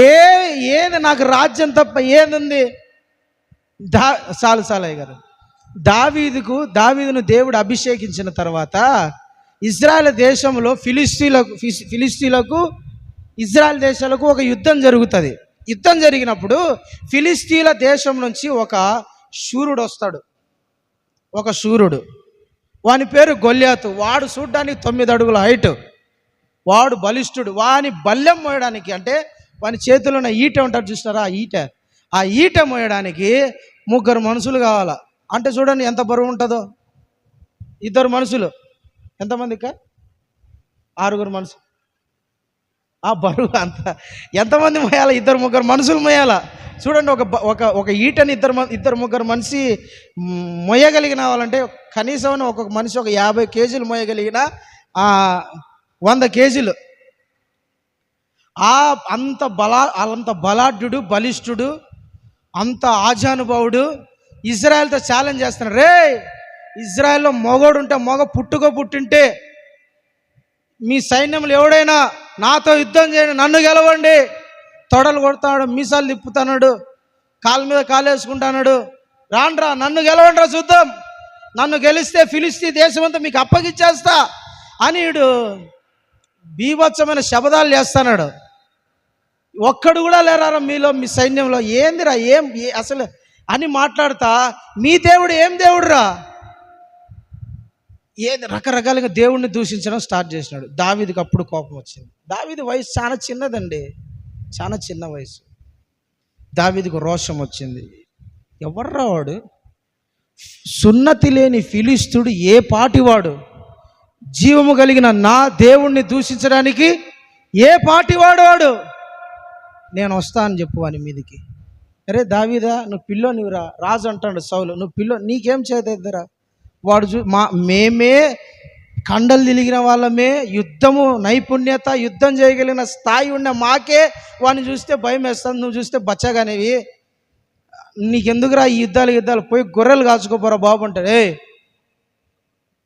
ఏది నాకు రాజ్యం తప్ప ఏదుంది? సాలయ్య గారు, దావీదును దేవుడు అభిషేకించిన తర్వాత ఇజ్రాయెల్ దేశంలో ఫిలిస్తీన్లకు ఇజ్రాయెల్ దేశాలకు ఒక యుద్ధం జరుగుతుంది. యుద్ధం జరిగినప్పుడు ఫిలిస్తీన్ల దేశం నుంచి ఒక శూరుడు వస్తాడు. ఒక శూరుడు, వాని పేరు గొల్యాతు. వాడు చూడ్డానికి 9 అడుగుల హైట్, వాడు బలిష్ఠుడు. వాని బల్లెం మోయడానికి, అంటే వాని చేతిలో ఉన్న ఈట ఉంటారు చూసినారా, ఆ ఈట మోయడానికి 3 మనుషులు కావాలా. అంటే చూడండి ఎంత బరువు ఉంటుందో. 2 మనుషులు ఎంతమంది? 6 మనుషులు. ఆ బరువు అంత ఎంతమంది మోయాలా? 2-3 మనుషులు మోయాలా. చూడండి, ఒక ఈటని 2-3 మనిషి మోయగలిగిన వాళ్ళంటే కనీసం ఒక్కొక్క మనిషి ఒక 50 కేజీలు మోయగలిగిన 100 కేజీలు. అంత బలాఢ్యుడు, బలిష్ఠుడు, అంత ఆజానుభావుడు ఇజ్రాయెల్తో ఛాలెంజ్ చేస్తున్నారు. ఇజ్రాయెల్లో మొగోడు ఉంటే, పుట్టింటే మీ సైన్యంలో ఎవడైనా నాతో యుద్ధం చేయండి, నన్ను గెలవండి. తొడలు కొడతాడు, మీసాలు తిప్పుతాడు, కాళ్ళ మీద కాలు వేసుకుంటాడు. రాండ్రా, నన్ను గెలవండ్రా చూద్దాం, నన్ను గెలిస్తే ఫిలిస్తీ దేశం అంతా మీకు అప్పగిచ్చేస్తా అని బీభత్సమైన శబదాలు చేస్తున్నాడు. ఒక్కడు కూడా లేరారా మీలో, మీ సైన్యంలో, ఏందిరా అసలు అని మాట్లాడుతా, మీ దేవుడు ఏం దేవుడురా, ఏది రకరకాలుగా దేవుడిని దూషించడం స్టార్ట్ చేసినాడు. దావీదుకి అప్పుడు కోపం వచ్చింది. దావీదు వయసు చాలా చిన్నదండి, చాలా చిన్న వయసు. దావీదుకు రోషం వచ్చింది. ఎవర్రా వాడు, సున్నతి లేని ఫిలిష్తుడు ఏ పాటివాడు, జీవము కలిగిన నా దేవుణ్ణి దూషించడానికి ఏ పాటివాడు వాడు, నేను వస్తా అని చెప్పు అని మీదికి. అరే దావీదా, నువ్వు పిల్లోనివిరా, రాజు అంటాడు సౌలు, నువ్వు నీకేం చేద్దారా, వాడు మేమే కండలు తిరిగిన వాళ్ళమే, యుద్ధము నైపుణ్యత, యుద్ధం చేయగలిగిన స్థాయి ఉన్న మాకే వాడిని చూస్తే భయం వేస్తుంది, నువ్వు చూస్తే బచ్చగానేవి, నీకెందుకురా ఈ యుద్ధాలు పోయి గొర్రెలు కాచుకోపోరా బాబు అంటాడు.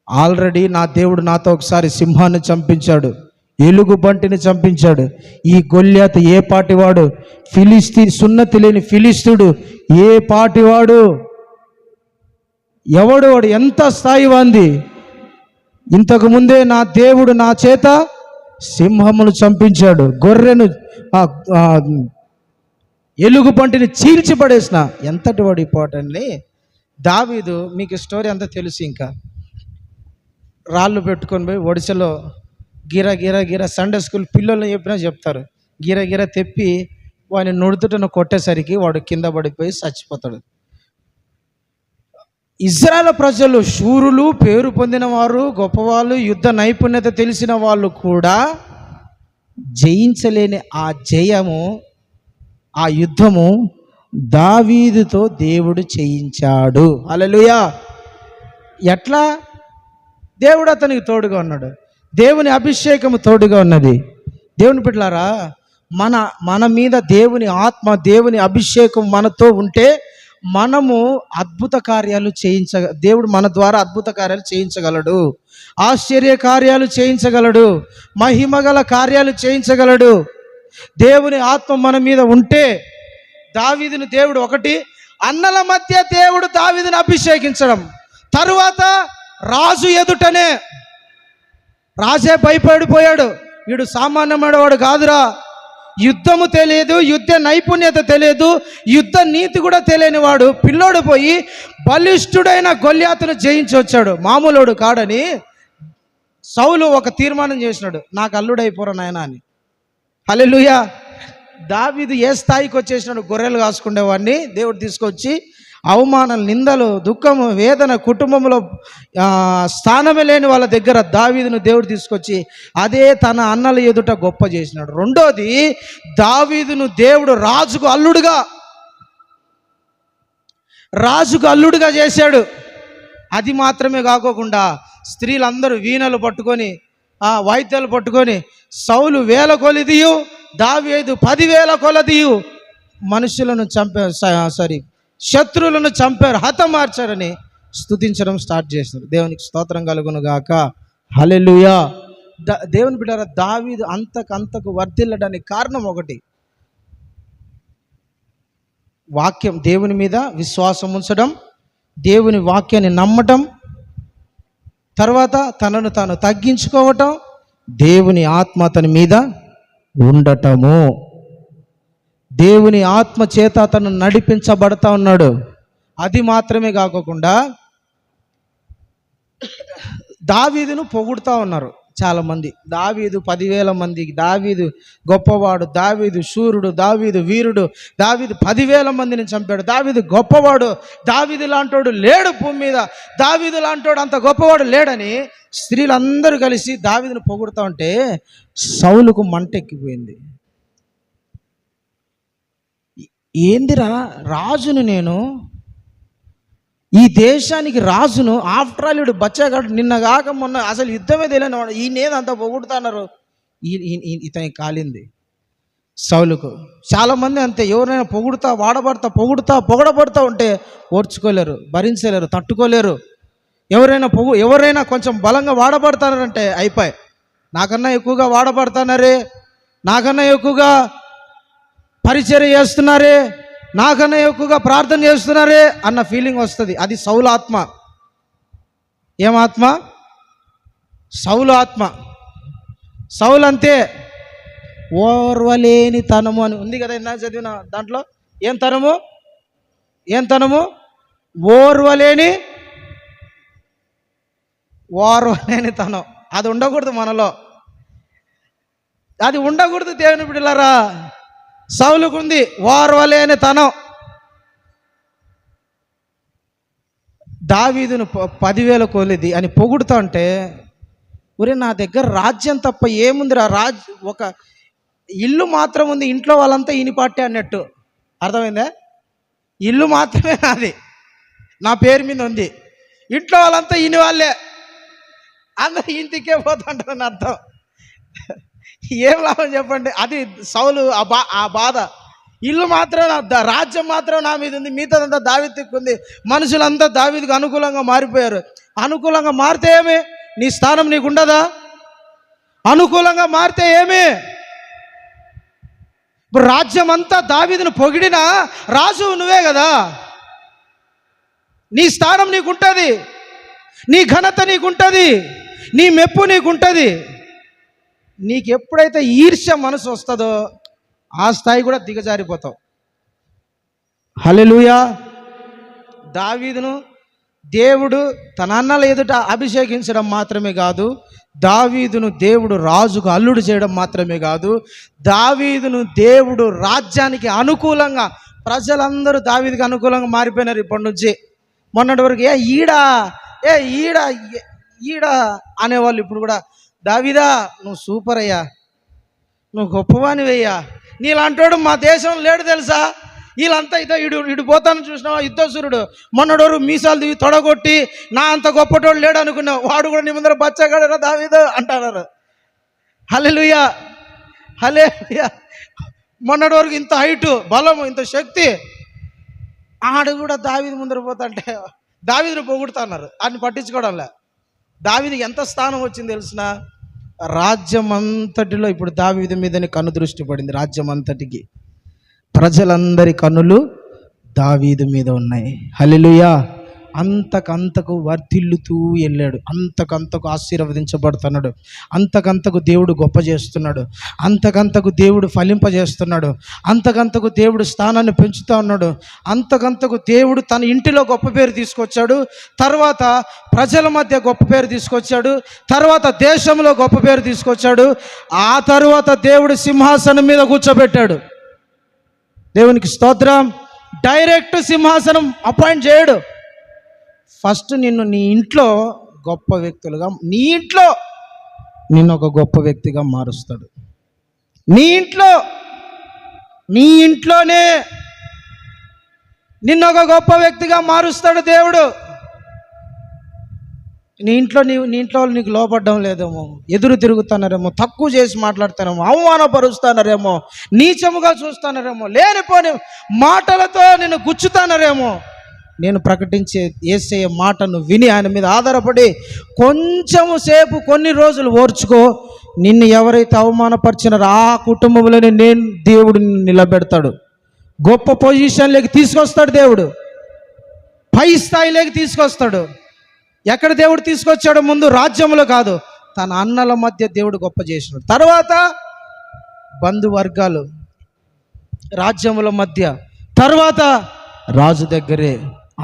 ఆల్రెడీ నా దేవుడు నాతో ఒకసారి సింహాన్ని చంపించాడు, ఎలుగు బంటిని చంపించాడు. ఈ గొల్యాతు ఏ పాటివాడు, సున్నతి లేని ఫిలిష్తుడు ఏ పాటివాడు, ఎవడు వాడు, ఎంత స్థాయి వాంది, ఇంతకు ముందే నా దేవుడు నా చేత సింహమును చంపించాడు, గొర్రెను ఎలుగు పంటిని చీల్చిపడేసిన, ఎంతటి వాడు ఇంపార్టెంట్ని. దావీదు, మీకు స్టోరీ అంతా తెలుసు. ఇంకా రాళ్ళు పెట్టుకొని పోయి ఒడిశలో గిర సండే స్కూల్ పిల్లలు చెప్పినా చెప్తారు, గిర తెప్పి వాడిని నుడుతుటను కొట్టేసరికి వాడు కింద పడిపోయి చచ్చిపోతాడు. ఇజ్రాయేల్ ప్రజలు శూరులు, పేరు పొందిన వారు, గొప్పవాళ్ళు, యుద్ధ నైపుణ్యత తెలిసిన వాళ్ళు కూడా జయించలేని ఆ జయము, ఆ యుద్ధము దావీదుతో దేవుడు చేయించాడు. హల్లెలూయా. ఎట్లా? దేవుడు అతనికి తోడుగా ఉన్నాడు, దేవుని అభిషేకము తోడుగా ఉన్నది. దేవుని బిడ్డలారా, మన మీద దేవుని ఆత్మ, దేవుని అభిషేకం మనతో ఉంటే మనము అద్భుత కార్యాలు దేవుడు మన ద్వారా అద్భుత కార్యాలు చేయించగలడు, ఆశ్చర్య కార్యాలు చేయించగలడు, మహిమగల కార్యాలు చేయించగలడు. దేవుని ఆత్మ మన మీద ఉంటే, దావీదుని దేవుడు ఒకటి, అన్నల మధ్య దేవుడు దావీదుని అభిషేకించడం, తరువాత రాజు ఎదుటనే, రాజే భయపడిపోయాడు, వీడు సామాన్యమైన వాడు కాదురా, యుద్ధము తెలియదు, యుద్ధ నైపుణ్యత తెలియదు, యుద్ధ నీతి కూడా తెలియని వాడు పిల్లోడు పోయి బలిష్ఠుడైన గొల్యాతును జయించి వచ్చాడు, మామూలుడు కాడని సౌలు ఒక తీర్మానం చేసినాడు, నాకు అల్లుడైపోరా నాయనా అని. హల్లెలూయా. దావీదు ఏ స్థాయికి వచ్చేసినాడు, గొర్రెలు కాసుకునేవాడిని దేవుడు తీసుకొచ్చి అవమానాలు, నిందలు, దుఃఖము, వేదన, కుటుంబంలో స్థానమే లేని వాళ్ళ దగ్గర దావీదును దేవుడు తీసుకొచ్చి అదే తన అన్నల ఎదుట గొప్ప చేసినాడు. రెండోది, దావీదును దేవుడు రాజుకు అల్లుడుగా చేశాడు. అది మాత్రమే కాకోకుండా స్త్రీలందరూ వీణలు పట్టుకొని, వాయిద్యాలు పట్టుకొని, సౌలు 1000 కొలదియు, దావీదు 10,000 కొలదియు మనుషులను శత్రువులను చంపారు, హతమార్చారని స్తుతించడం స్టార్ట్ చేశారు. దేవునికి స్తోత్రం కలుగును గాక. హల్లెలూయా. దేవుని బిడ్డలారా, దావీదు అంతకు వర్ధిల్లడానికి కారణం ఒకటి, వాక్యం, దేవుని మీద విశ్వాసం ఉంచడం, దేవుని వాక్యాన్ని నమ్మటం, తర్వాత తనను తాను తగ్గించుకోవటం, దేవుని ఆత్మ అతని మీద ఉండటము. దేవుని ఆత్మ చేత అతను నడిపించబడతా ఉన్నాడు. అది మాత్రమే కాకుండా దావీదును పొగుడుతూ ఉన్నారు చాలామంది. దావీదు 10,000 మందికి, దావీదు గొప్పవాడు, దావీదు శూరుడు, దావీదు వీరుడు, దావీదు 10,000 మందిని చంపాడు, దావీదు గొప్పవాడు, దావీదు లాంటోడు లేడు భూమి మీద, దావీదు లాంటోడు అంత గొప్పవాడు లేడని స్త్రీలందరూ కలిసి దావీదును పొగుడుతూ ఉంటే సౌలుకు మంటెక్కిపోయింది. ఏందిరా, రాజును నేను, ఈ దేశానికి రాజును, ఆఫ్టర్ ఆల్ వీడు బచ్చాగాడు, నిన్న కాక మొన్న అసలు యుద్ధమే తెలియని వాడు, ఈయనేదంతా పొగుడుతున్నారు. ఇతనికి కాలింది సౌలుకు. చాలామంది అంతే, ఎవరైనా పొగడబడతా ఉంటే ఓర్చుకోలేరు, భరించలేరు, తట్టుకోలేరు. ఎవరైనా కొంచెం బలంగా వాడబడతారంటే అయిపోయి, నాకన్నా ఎక్కువగా వాడబడతానరే, నాకన్నా ఎక్కువగా పరిచర్య చేస్తున్నారే, నాకన్నా ఎక్కువగా ప్రార్థన చేస్తున్నారే అన్న ఫీలింగ్ వస్తుంది. అది సౌలు ఆత్మ. ఏమాత్మ? సౌలు ఆత్మ. సౌలు అంతే, ఓర్వలేని తనము అని ఉంది కదా ఇందాక చదివిన దాంట్లో. ఏం తనము? ఓర్వలేని తనం. అది ఉండకూడదు మనలో, అది ఉండకూడదు దేవుని బిడ్డలారా. సౌలుకుంది ఓర్వలేని తనం. దావీదును 10,000 కొలిది అని పొగుడుతా అంటే, ఒరే నా దగ్గర రాజ్యం తప్ప ఏముందిరా, ఒక ఇల్లు మాత్రం ఉంది, ఇంట్లో వాళ్ళంతా ఈనిపాటే అన్నట్టు. అర్థమైందా? ఇల్లు మాత్రమే నాది, నా పేరు మీద ఉంది, ఇంట్లో వాళ్ళంతా ఈని వాళ్ళే, అందరు ఇంటికే పోతుంటారని అర్థం. ఏం లాభం చెప్పండి? అది సౌలు ఆ బాధ. ఇల్లు మాత్రం రాజ్యం మాత్రం నా మీద ఉంది, మిగతాదంతా దావీదుకు ఉంది. మనుషులంతా దావీదుకు అనుకూలంగా మారిపోయారు. అనుకూలంగా మారితే ఏమి? నీ స్థానం నీకు ఉండదా? అనుకూలంగా మారితే ఏమి? ఇప్పుడు రాజ్యం అంతా దావీదును పొగిడినా రాజు నువ్వే కదా. నీ స్థానం నీకుంటుంది, నీ ఘనత నీకుంటుంది, నీ మెప్పు నీకుంటుంది. నీకు ఎప్పుడైతే ఈర్ష్య మనసు వస్తుందో ఆ స్థాయి కూడా దిగజారిపోతావు. హల్లెలూయా. దావీదును దేవుడు తన అన్నల ఎదుట అభిషేకించడం మాత్రమే కాదు, దావీదును దేవుడు రాజుకు అల్లుడు చేయడం మాత్రమే కాదు, దావీదును దేవుడు రాజ్యానికి అనుకూలంగా, ప్రజలందరూ దావీదుకి అనుకూలంగా మారిపోయినారు ఇప్పటి నుంచి. మొన్నటి వరకు ఈడ అనేవాళ్ళు ఇప్పుడు కూడా దావీదా నువ్వు సూపర్ అయ్యా, నువ్వు గొప్పవానివయ్యా, నీలాంటోడు మా దేశం లేడు తెలుసా, వీళ్ళంతా ఇడు పోతాను చూసినావా యుద్ధసూరుడు, మొన్నటి వరకు మీసాలు దిగి తొడగొట్టి నా అంత గొప్పటోడు లేడు అనుకున్నావు, వాడు కూడా నీ ముందర బచ్చగాడరా దావీదు అంటున్నారు. హల్లెలూయా, హల్లెలూయా. మొన్నటి వరకు ఇంత హైటు, బలము, ఇంత శక్తి, ఆడు కూడా దావీదు ముందర పోతుంటే దావీదును పొగుడుతున్నారు. ఆయన పట్టించుకోవడంలే. దావీదు ఎంత స్థానం వచ్చింది తెలిసిన? రాజ్యం అంతటిలో ఇప్పుడు దావీదు మీదనే కన్ను దృష్టి పడింది. రాజ్యం అంతటికి ప్రజలందరి కన్నులు దావీదు మీద ఉన్నాయి. హల్లెలూయా. అంతకంతకు వర్ధిల్లుతూ వెళ్ళాడు, అంతకంతకు ఆశీర్వదించబడుతున్నాడు, అంతకంతకు దేవుడు గొప్ప చేస్తున్నాడు, అంతకంతకు దేవుడు ఫలింపజేస్తున్నాడు, అంతకంతకు దేవుడు స్థానాన్ని పెంచుతూ ఉన్నాడు, అంతకంతకు దేవుడు తన ఇంటిలో గొప్ప పేరు తీసుకొచ్చాడు, తర్వాత ప్రజల మధ్య గొప్ప పేరు తీసుకొచ్చాడు, తర్వాత దేశంలో గొప్ప పేరు తీసుకొచ్చాడు, ఆ తర్వాత దేవుడు సింహాసనం మీద కూర్చోబెట్టాడు. దేవునికి స్తోత్రం. డైరెక్ట్ సింహాసనం అపాయింట్ చేయడు. ఫస్ట్ నిన్ను నీ ఇంట్లో గొప్ప వ్యక్తులుగా, నీ ఇంట్లో నిన్ను ఒక గొప్ప వ్యక్తిగా మారుస్తాడు. నీ ఇంట్లోనే నిన్ను ఒక గొప్ప వ్యక్తిగా మారుస్తాడు దేవుడు. నీ ఇంట్లో వాళ్ళు నీకు లోపడ్డం లేదేమో, ఎదురు తిరుగుతున్నారేమో, తక్కువ చేసి మాట్లాడుతారేమో, అవమానపరుస్తున్నారేమో, నీచముగా చూస్తున్నారేమో, లేనిపోని మాటలతో నిన్ను గుచ్చుతున్నారేమో, నేను ప్రకటించే యేసయ్య మాటను విని ఆయన మీద ఆధారపడి కొంచెము సేపు కొన్ని రోజులు ఓర్చుకో. నిన్ను ఎవరైతే అవమానపరిచినారో ఆ కుటుంబంలోనే దేవుడు నిన్ను నిలబెడతాడు, గొప్ప పొజిషన్లోకి తీసుకొస్తాడు, దేవుడు పై స్థాయిలోకి తీసుకొస్తాడు. ఎక్కడ దేవుడు తీసుకొచ్చాడో ముందు రాజ్యంలో కాదు, తన అన్నల మధ్య దేవుడు గొప్ప చేసినాడు. తర్వాత బంధువర్గాలు, రాజ్యముల మధ్య, తర్వాత రాజు దగ్గరే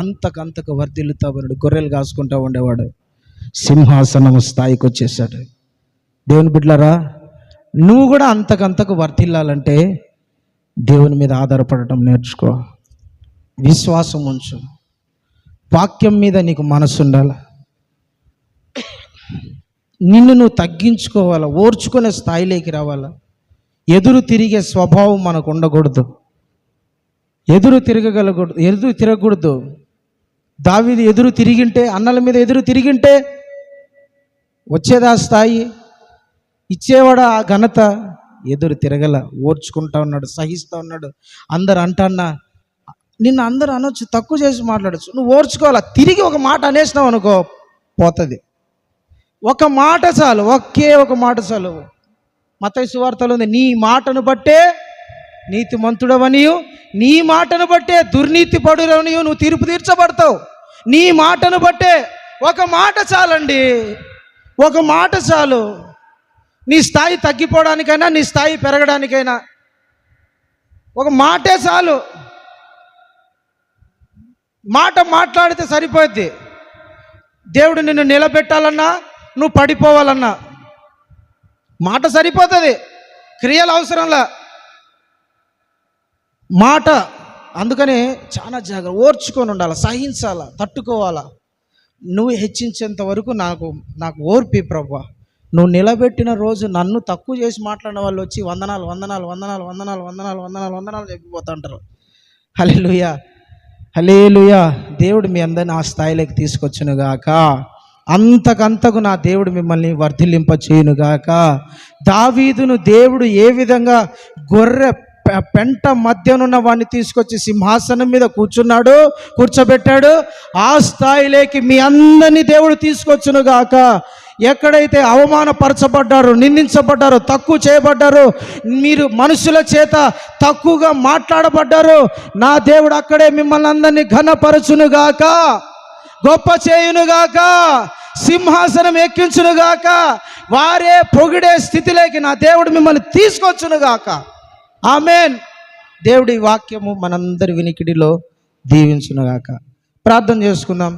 అంతకంతకు వర్ధిల్లుతా ఉన్నాడు. గొర్రెలు కాసుకుంటూ ఉండేవాడు, సింహాసనము స్థాయికి వచ్చేసాడు. దేవుని బిడ్డలారా, నువ్వు కూడా అంతకంతకు వర్ధిల్లాలంటే దేవుని మీద ఆధారపడటం నేర్చుకో, విశ్వాసం ఉంచు, వాక్యం మీద నీకు మనసు ఉండాలి, నిన్ను నువ్వు తగ్గించుకోవాలా, ఓర్చుకునే స్థాయిలోకి రావాలా. ఎదురు తిరిగే స్వభావం మనకు ఉండకూడదు, ఎదురు తిరగకూడదు. దావీదు ఎదురు తిరిగింటే, అన్నల మీద ఎదురు తిరిగింటే వచ్చేదా స్థాయి, ఇచ్చేవాడా ఆ ఘనత? ఎదురు తిరగల, ఓర్చుకుంటా ఉన్నాడు, సహిస్తూ ఉన్నాడు. అందరు అంటన్నా, నిన్ను అందరూ అనొచ్చు, తక్కువ చేసి మాట్లాడచ్చు, నువ్వు ఓర్చుకోవాలా. తిరిగి ఒక మాట అనేసినావు అనుకో పోతుంది. ఒక మాట చాలు, ఒకే ఒక మాట చాలు. మత్తయి సువార్తలో ఉంది, నీ మాటను బట్టే నీతిమంతుడవనియు, నీ మాటను బట్టే దుర్నీతి పడురవనియు నువ్వు తీర్పు తీర్చబడతావు. నీ మాటను బట్టే. ఒక మాట చాలండి, ఒక మాట చాలు. నీ స్థాయి తగ్గిపోవడానికైనా నీ స్థాయి పెరగడానికైనా ఒక మాటే చాలు. మాట మాట్లాడితే సరిపోద్ది. దేవుడు నిన్ను నిలబెట్టాలన్నా నువ్వు పడిపోవాలన్నా మాట సరిపోతుంది, క్రియలు అవసరంలా. మాట అందుకనే చాలా జాగ్రత్త, ఓర్చుకొని ఉండాలి, సహించాలా, తట్టుకోవాలా. నువ్వు హెచ్చించేంత వరకు నాకు ఓర్పి ప్రభువా. నువ్వు నిలబెట్టిన రోజు నన్ను తక్కువ చేసి మాట్లాడిన వాళ్ళు వచ్చి వందనాలు వందనాలు వందనాలు వందనాలు వందనాలు వందనాలు వందనాలు చెప్పిపోతుంటారు. హల్లెలూయా హల్లెలూయా. దేవుడు మీ అందరిని ఆ స్థాయిలోకి తీసుకొచ్చునుగాక. అంతకంతకు నా దేవుడు మిమ్మల్ని వర్ధిల్లింప చేయునుగాక. దావీదును దేవుడు ఏ విధంగా గొర్రె పెంట మధ్యనున్న వాడిని తీసుకొచ్చి సింహాసనం మీద కూర్చోబెట్టాడు, ఆ స్థాయిలోకి మీ అందరినీ దేవుడు తీసుకొచ్చునుగాక. ఎక్కడైతే అవమానపరచబడ్డారో, నిందించబడ్డారో, తక్కువ చేయబడ్డారో, మీరు మనుషుల చేత తక్కువగా మాట్లాడబడ్డారో, నా దేవుడు అక్కడే మిమ్మల్ని అందరినీ ఘనపరచునుగాక, గొప్ప చేయునుగాక, సింహాసనం ఎక్కించునుగాక. వారే పొగిడే స్థితిలోకి నా దేవుడు మిమ్మల్ని తీసుకొచ్చునుగాక. ఆమేన్. దేవుడి వాక్యము మనందరి వినికిడిలో దీవించునుగాక. ప్రార్థన చేసుకుందాం.